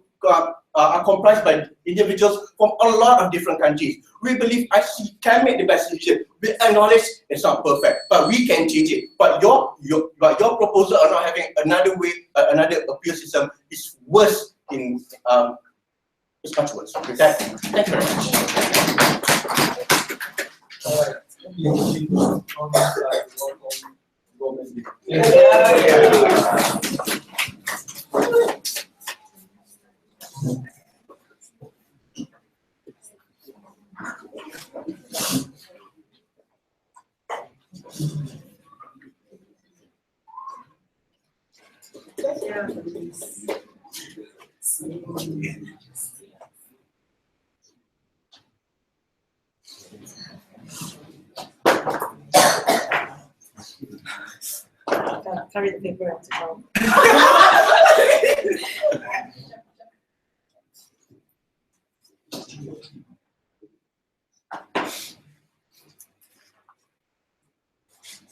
S5: are comprised by individuals from a lot of different countries. We believe ICC can make the best decision. We acknowledge it's not perfect, but we can change it. But your proposal of not having another way, another appeal system is worse. It's much worse. With that, thank you very much.
S8: Carry the paper out to home.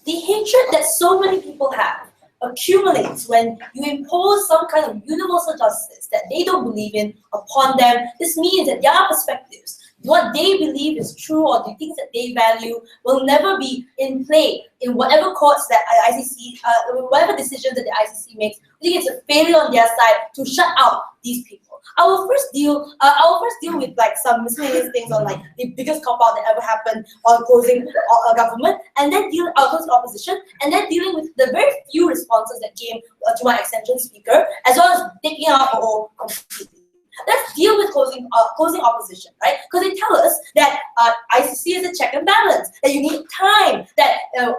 S4: The hatred that so many people have accumulates when you impose some kind of universal justice that they don't believe in upon them. This means that their perspectives, what they believe is true or the things that they value, will never be in play in whatever courts that ICC, whatever decisions that the ICC makes. I think it's a failure on their side to shut out these people. I will first deal with like some miscellaneous things on like the biggest cop out that ever happened on closing a government, and then closing opposition, and then dealing with the very few responses that came to my extension speaker, as well as taking out completely.
S8: Let's deal with closing opposition, right? Because they tell us that ICC is a check and balance, that you need time, that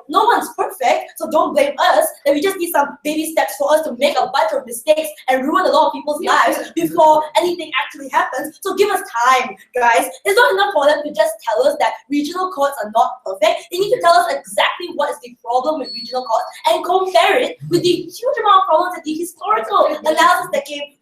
S8: no one's perfect, so don't blame us, that we just need some baby steps for us to make a bunch of mistakes and ruin a lot of people's lives before anything actually happens. So give us time, guys. It's not enough for them to just tell us that regional courts are not perfect. They need to tell us exactly what is the problem with regional courts and compare it with the huge amount of problems and the historical analysis that came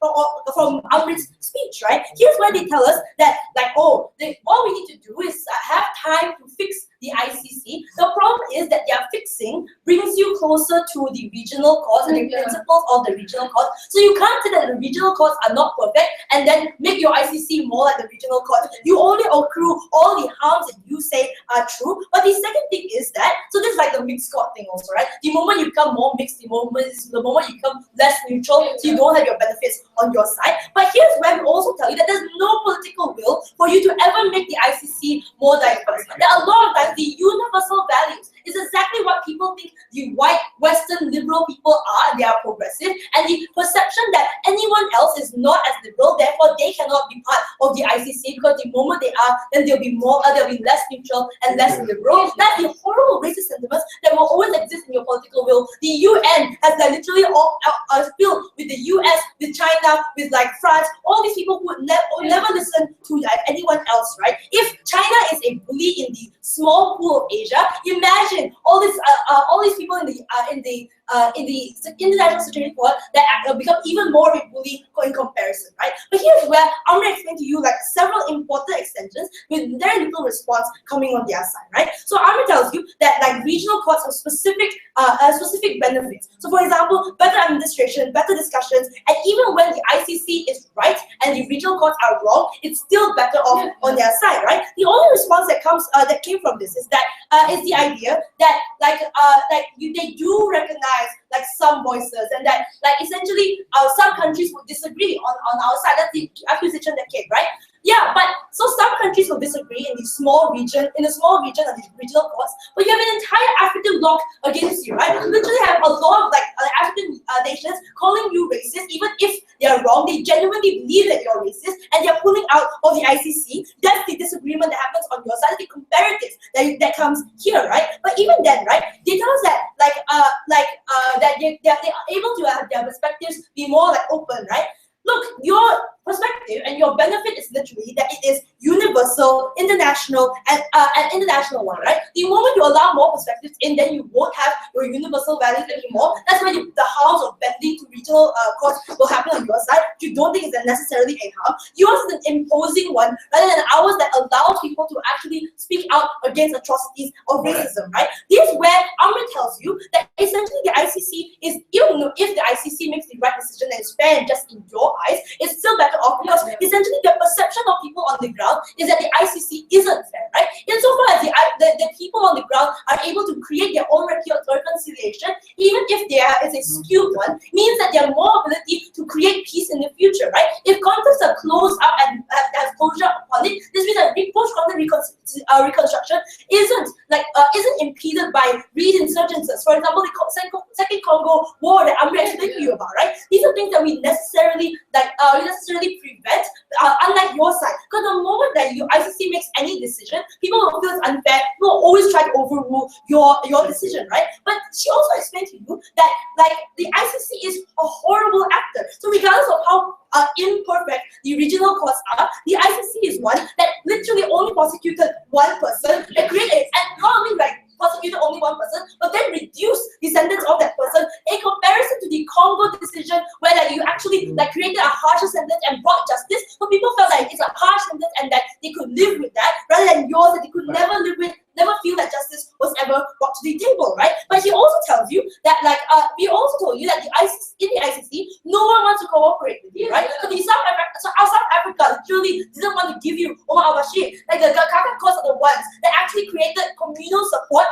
S8: from Amrit's speech, right? Here's where they tell us that, like, all we need to do is have time to fix the ICC. The problem is that their fixing brings you closer to the regional courts and the principles of the regional courts. So you can't say that the regional courts are not perfect and then make your ICC more like the regional court. You only accrue all the harms that you say are true. But the second thing is that, so this is like the mixed court thing also, right? The moment you become more mixed, the moment you become less neutral, so you don't have your benefits on your side. But here's where we also tell you that there's no political will for you to ever make the ICC more diverse. There are a lot of times the universal values is exactly what people think the white Western liberal people are, and they are progressive, and the perception that anyone else is not as liberal, therefore they cannot be part of the ICC, because the moment they are, then they'll be less neutral and less liberal. That's the horrible racist sentiments that will always exist in your political will. The UN has like literally all filled with the US, with China, with like France, all these people who would never listen to like anyone else, right? If China is a bully in the small pool of Asia, imagine all these people in the International Security Court that become even more of a bully in comparison, right? But here's where I'm going to explain to you like several important extensions with very little response coming on their side, right? So Amrit tells you that like regional courts have specific benefits. So for example, better administration, better discussions, and even when the ICC is right and the regional courts are wrong, it's still better off on their side, right? The only response that came from this is that is the idea that they do recognize like some voices, and that like essentially some countries would disagree on our side. That's the accusation that came, right? Yeah, but so some countries will disagree in the small region of the regional courts, but you have an entire African bloc against you, right? You literally have a lot of like African nations calling you racist, even if they are wrong. They genuinely believe that you're racist, and they're pulling out of the ICC. That's the disagreement that happens on your side. The comparatives that comes here, right? But even then, right? They tell us that that they're able to have their perspectives be more like open, right? Look, your perspective and your benefit is literally that it is universal, international, and international one, right? The moment you allow more perspectives in, then you won't have your universal values anymore. That's why the harms of bending to regional courts will happen on your side, which you don't think is necessarily a harm. Yours is an imposing one, rather than ours that allows people to actually speak out against atrocities of racism, right? This is where Amrit tells you that essentially the ICC is, even if the ICC makes the right decision and is fair and just in your eyes, it's still better off, because essentially the perception of people on the ground is that the ICC isn't fair, right? Insofar as the people on the ground are able to create their own reconciliation, even if there is a skewed one, means that they have more ability to create peace in the future, right? If conflicts are closed up and have closure upon it, this means that post-conflict reconstruction isn't impeded by re-insurgencies. For example, the Second Congo War that I'm explaining to you about, right? These are things that we necessarily prevent, unlike your side. Because the moment that your ICC makes any decision, people will feel it's unfair. People will always try to overrule your decision, right? But she also explained to you that like the ICC is a horrible actor. So regardless of how imperfect the regional courts are, the ICC is one that literally only prosecuted one person, and not only like prosecuted only one person, but then reduce the sentence of that person in comparison to the Congo decision, where like you actually like created a harsher sentence and brought justice. So people felt like it's a harsh sentence and that they could live with that, rather than yours that they could never live with, never feel that justice was ever brought to the table, right? But he also tells you that we also told you that in the ICC, no one wants to cooperate with you, right? So South Africa literally didn't want to give you Omar al-Bashir. Like the Gakaka courts are the ones that actually created communal support,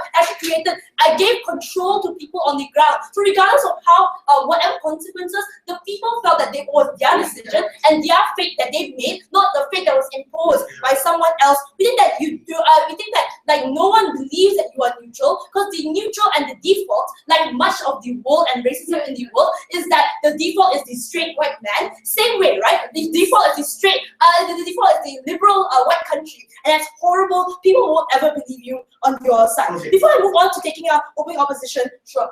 S8: gave control to people on the ground. So regardless of how whatever consequences, the people felt that it was their decision and their fate that they made, not the fate that was imposed by someone else. We think that we think that like no one believes that you are neutral, because the neutral and the default, like much of the world and racism in the world, is that the default is the straight white man. Same way, right? The default is the straight, the default is the liberal white country, and that's horrible. People won't ever believe you on your side.
S5: Okay.
S8: Before I move on to taking out open opposition, sure.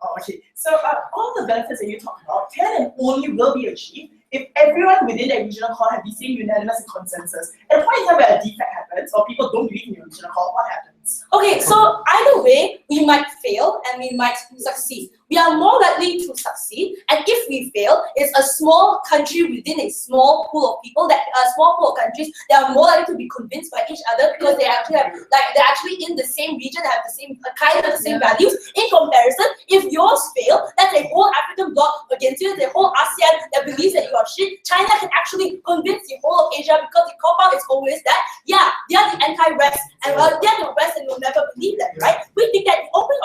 S8: Oh, okay. So all the benefits that you talk about can and only will be achieved if everyone within the regional court have the same unanimous consensus. At a point in time where a defect happens, or people don't believe in your regional court, what happens? Okay, so either way, we might fail and we might succeed. We are more likely to succeed, and if we fail, it's a small country within a small pool of people, that a small pool of countries that are more likely to be convinced by each other because they actually have, like, they're actually in the same region, have the same kind of the same values. In comparison, if yours fail, that's a whole African bloc against you, the whole ASEAN that believes that you are shit. China can actually convince the whole of Asia, because the cop out is always that, yeah, they are the anti-West, and they're the West, and you'll never believe that, right? We think that the open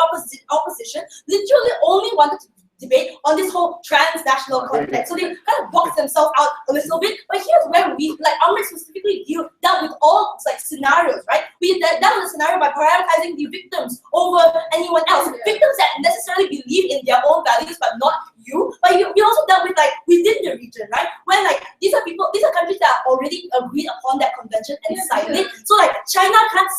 S8: opposition literally only wanted to debate on this whole transnational context. So they kind of box themselves out a little bit. But here's where we, like Amrit specifically, dealt with all like scenarios, right? We dealt with the scenario by prioritizing the victims over anyone else. Victims that necessarily believe in their own values, but not you. But we also dealt with like within the region, right? When like these are countries that already agreed upon that convention and signed it. So like China can't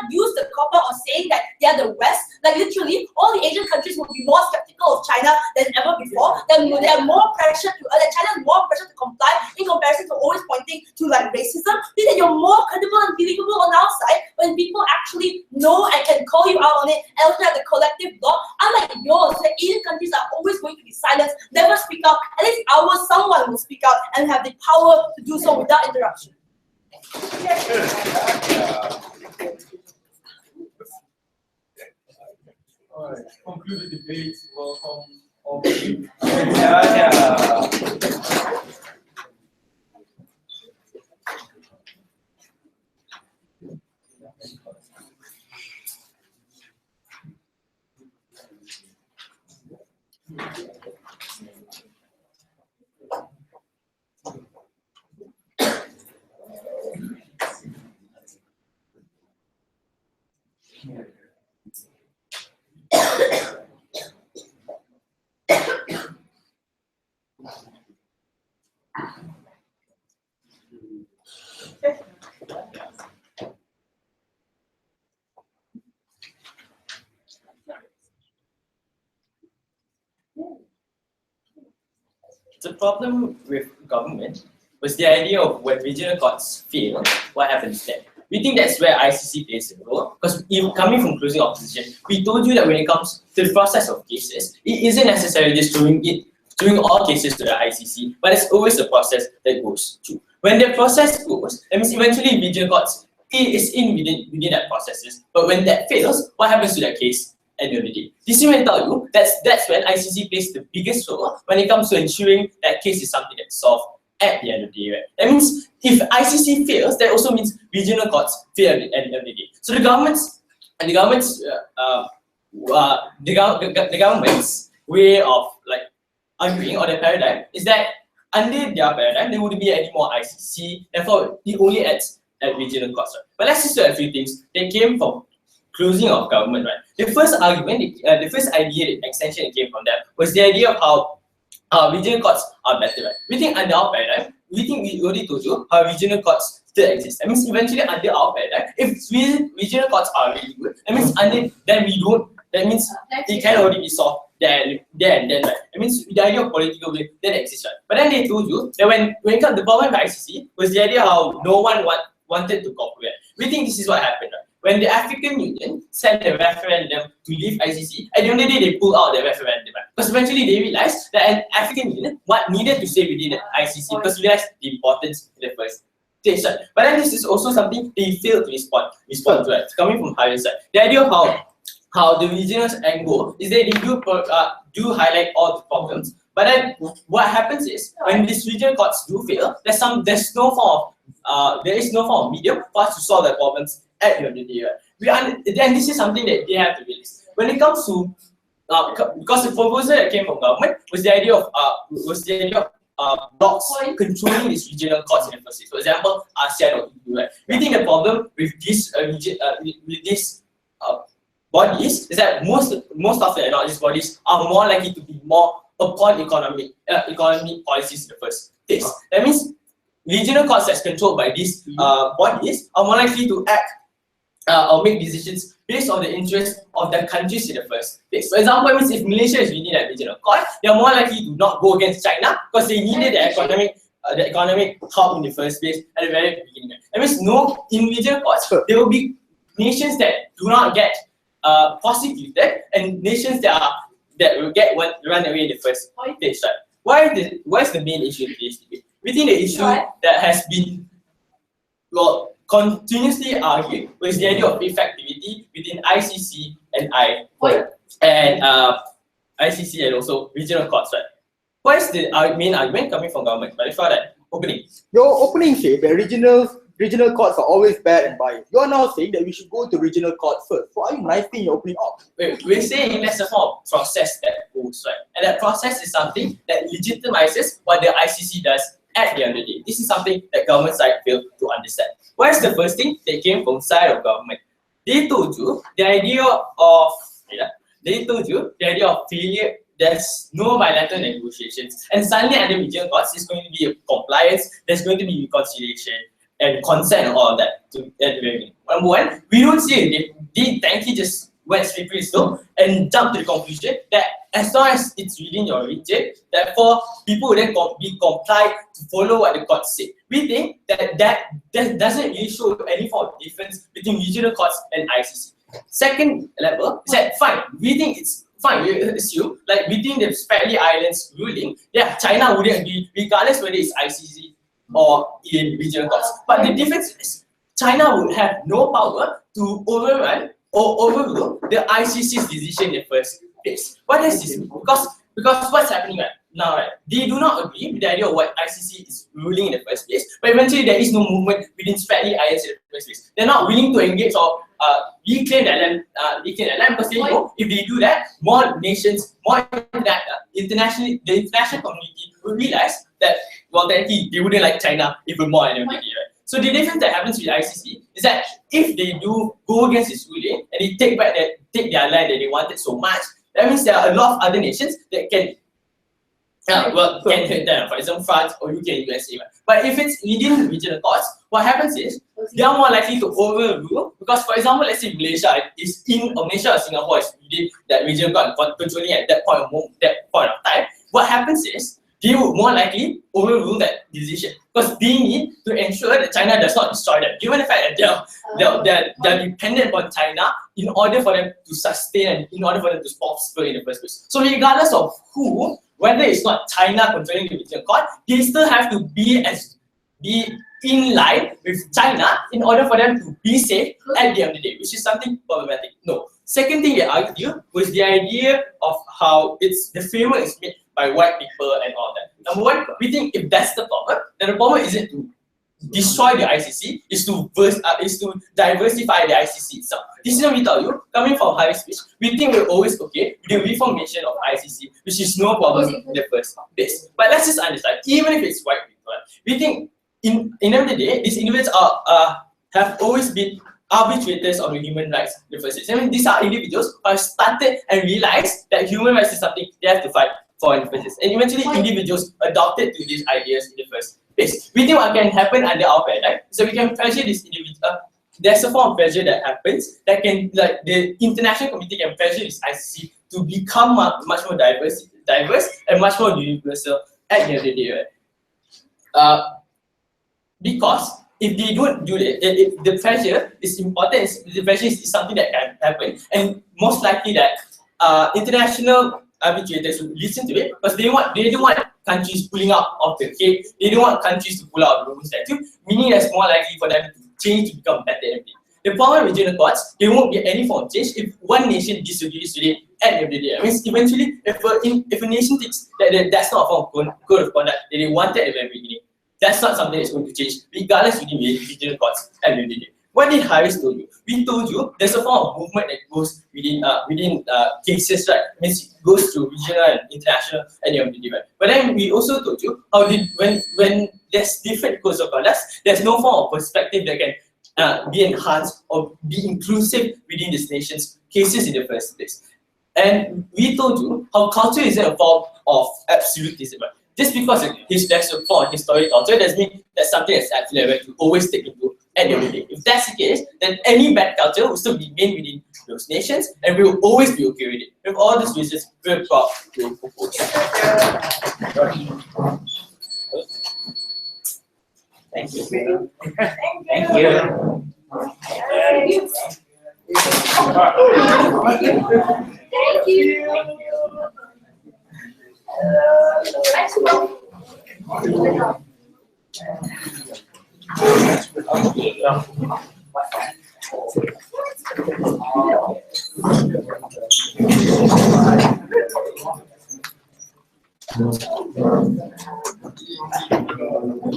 S8: use the copper or saying that they are the West. Like literally, all the Asian countries will be more skeptical of China than ever before. Then they have more pressure to China has more pressure to comply in comparison to always pointing to like racism. Means that you're more credible and believable on our side when people actually know and can call you out on it, and also have the collective bloc. Unlike yours, the Asian countries are always going to be silenced, never speak out. At least ours, someone will speak out and have the power to do so without interruption.
S1: All right, conclude the debate. Welcome all.
S6: The problem with government was the idea of when regional courts fail, what happens then? We think that's where ICC plays a role, because coming from closing opposition, we told you that when it comes to the process of cases, it isn't necessarily just doing all cases to the ICC, but it's always a process that goes through. When the process goes, that means eventually regional courts is within that processes, but when that fails, what happens to that case? End of the day. This is when I tell you that's when ICC plays the biggest role when it comes to ensuring that case is something that's solved at the end of the day. Right? That means if ICC fails, that also means regional courts fail at the end of the day. So the government's way of like arguing, or their paradigm, is that under their paradigm there wouldn't be any more ICC. Therefore, it only adds at regional courts. Right? But let's just do a few things that came from closing of government, right? The first argument, the first idea, the extension that came from that was the idea of how regional courts are better, right? We think under our paradigm, we already told you how regional courts still exist. That means eventually under our paradigm, if regional courts are really good, that means that means it can already be solved there and then, right? That means the idea of political will then exists, right? But then they told you that when the problem with ICC was the idea how no one wanted to cooperate. We think this is what happened, right? When the African Union sent a referendum to leave ICC, at the end of the day, they pulled out the referendum. Because eventually they realized that an African Union needed to stay within the ICC, because we realized the importance in the first place. But then this is also something they failed to respond to. Right? Coming from higher side, the idea of how the regional's angle is that they do highlight all the problems. But then what happens is when these regional courts do fail, there is no form of medium for us to solve the problems at the end of the day. Right? And this is something that they have to realize. When it comes to because the proposal that came from government was the idea of blocks controlling these regional courts in the first place. For example, ASEAN or EU. Right? We think the problem with this bodies is that most of the these bodies are more likely to be more upon economic policies in the first place. That means regional courts that's controlled by these bodies are more likely to act or make decisions based on the interest of the countries in the first place. For example, it means if Malaysia is leading a regional court, they are more likely to not go against China because they needed the economic help in the first place at the very beginning. That means in regional courts, there will be nations that do not get prosecuted and nations that will get run away in the first place. Right? Why is the main issue in this debate? We think the issue that has been continuously argued was the idea of effectivity within ICC and ICC and also regional courts. Right? What is the main argument coming from government? But before that, opening.
S3: Your opening said that regional courts are always bad and biased. You are now saying that we should go to regional courts first. So are you knifing your opening up?
S6: We're saying there's a form of process that goes, right? And that process is something that legitimizes what the ICC does at the end of the day. This is something that government side failed to understand. What is the first thing that came from side of government? They told you the idea of failure. There's no bilateral negotiations, and suddenly under regional courts, there's going to be a compliance. There's going to be reconciliation and consent and all of that. At the very beginning. Number one, we don't see it. They thankfully just went slippery slope and jumped to the conclusion that as long as it's within your region, therefore people will then be complied to follow what the court say. We think that doesn't really show any form of difference between regional courts and ICC. Second level is that fine. We think it's fine. We assume like within the Spratly Islands ruling, China wouldn't agree regardless whether it's ICC or in regional courts. But the difference is China would have no power to overrun or overrule the ICC's decision in the first place. What is this? Because what's happening right now, right? They do not agree with the idea of what ICC is ruling in the first place, but eventually there is no movement within Spratly Islands in the first place. They're not willing to engage or reclaim that land, because they know if they do that, more nations, the international community will realize that they wouldn't like China even more in the right? So the difference that happens with ICC is that if they do go against this ruling and they take their land that they wanted so much, that means there are a lot of other nations that can hit them. For example, France or UK and USA. But if it's within regional courts, what happens is they are more likely to overrule because, for example, let's say Malaysia or Singapore is within that regional court controlling at that point of time. What happens is they would more likely overrule that decision because they need to ensure that China does not destroy them. Given the fact that they're dependent upon China in order for them to sustain and in order for them to prosper in the first place. So regardless of whether it's not China controlling the regional court, they still have to be in line with China in order for them to be safe at the end of the day, which is something problematic. No. Second thing they argued was the idea of how the framework is made by white people and all that. Number one, we think if that's the problem, then the problem isn't to destroy the ICC, is to diversify the ICC itself. This is what we tell you, coming from high speech, we think we're always okay with the reformation of ICC, which is no problem in the first place. But let's just understand, even if it's white people, we think in the end of the day, these individuals have always been arbitrators of human rights in the first place. I mean, these are individuals who have started and realized that human rights is something they have to fight for in the first place. And eventually individuals adopted to these ideas in the first place. We think what can happen under our paradigm, so we can pressure this individual. There's a form of pressure that happens that can, like the international community can pressure this ICC to become much more diverse and much more universal at the end of the day. Right? Because if they don't do that, the pressure is important. The pressure is something that can happen, and most likely that international arbitrators will listen to it because they don't want countries pulling out of the cake. They don't want countries to pull out of the Rome Statute, meaning that's more likely for them to change to become better everything. The problem with regional courts, there won't be any form of change if one nation disagrees with it at the end of the day. I mean, eventually, if a nation thinks that that's not a form of code of conduct that they wanted at the very beginning, that's not something that's going to change, regardless of the regional courts at the end of the day.
S2: What did Haris told you? We told you there's a form of movement that goes within cases, right? Means it goes through regional and international and MIDP. But then we also told you how when there's different codes of conduct, there's no form of perspective that can be enhanced or be inclusive within this nation's cases in the first place. And we told you how culture isn't a form of absolutism. Just because there's a form of historic culture doesn't mean that's something that's actually to always take into everything. If that's the case, then any bad culture will still remain within those nations and we will always be okay with it. With all these reasons, we're proud to propose. Thank you. Thank you.
S4: Thank you. Thank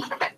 S4: you.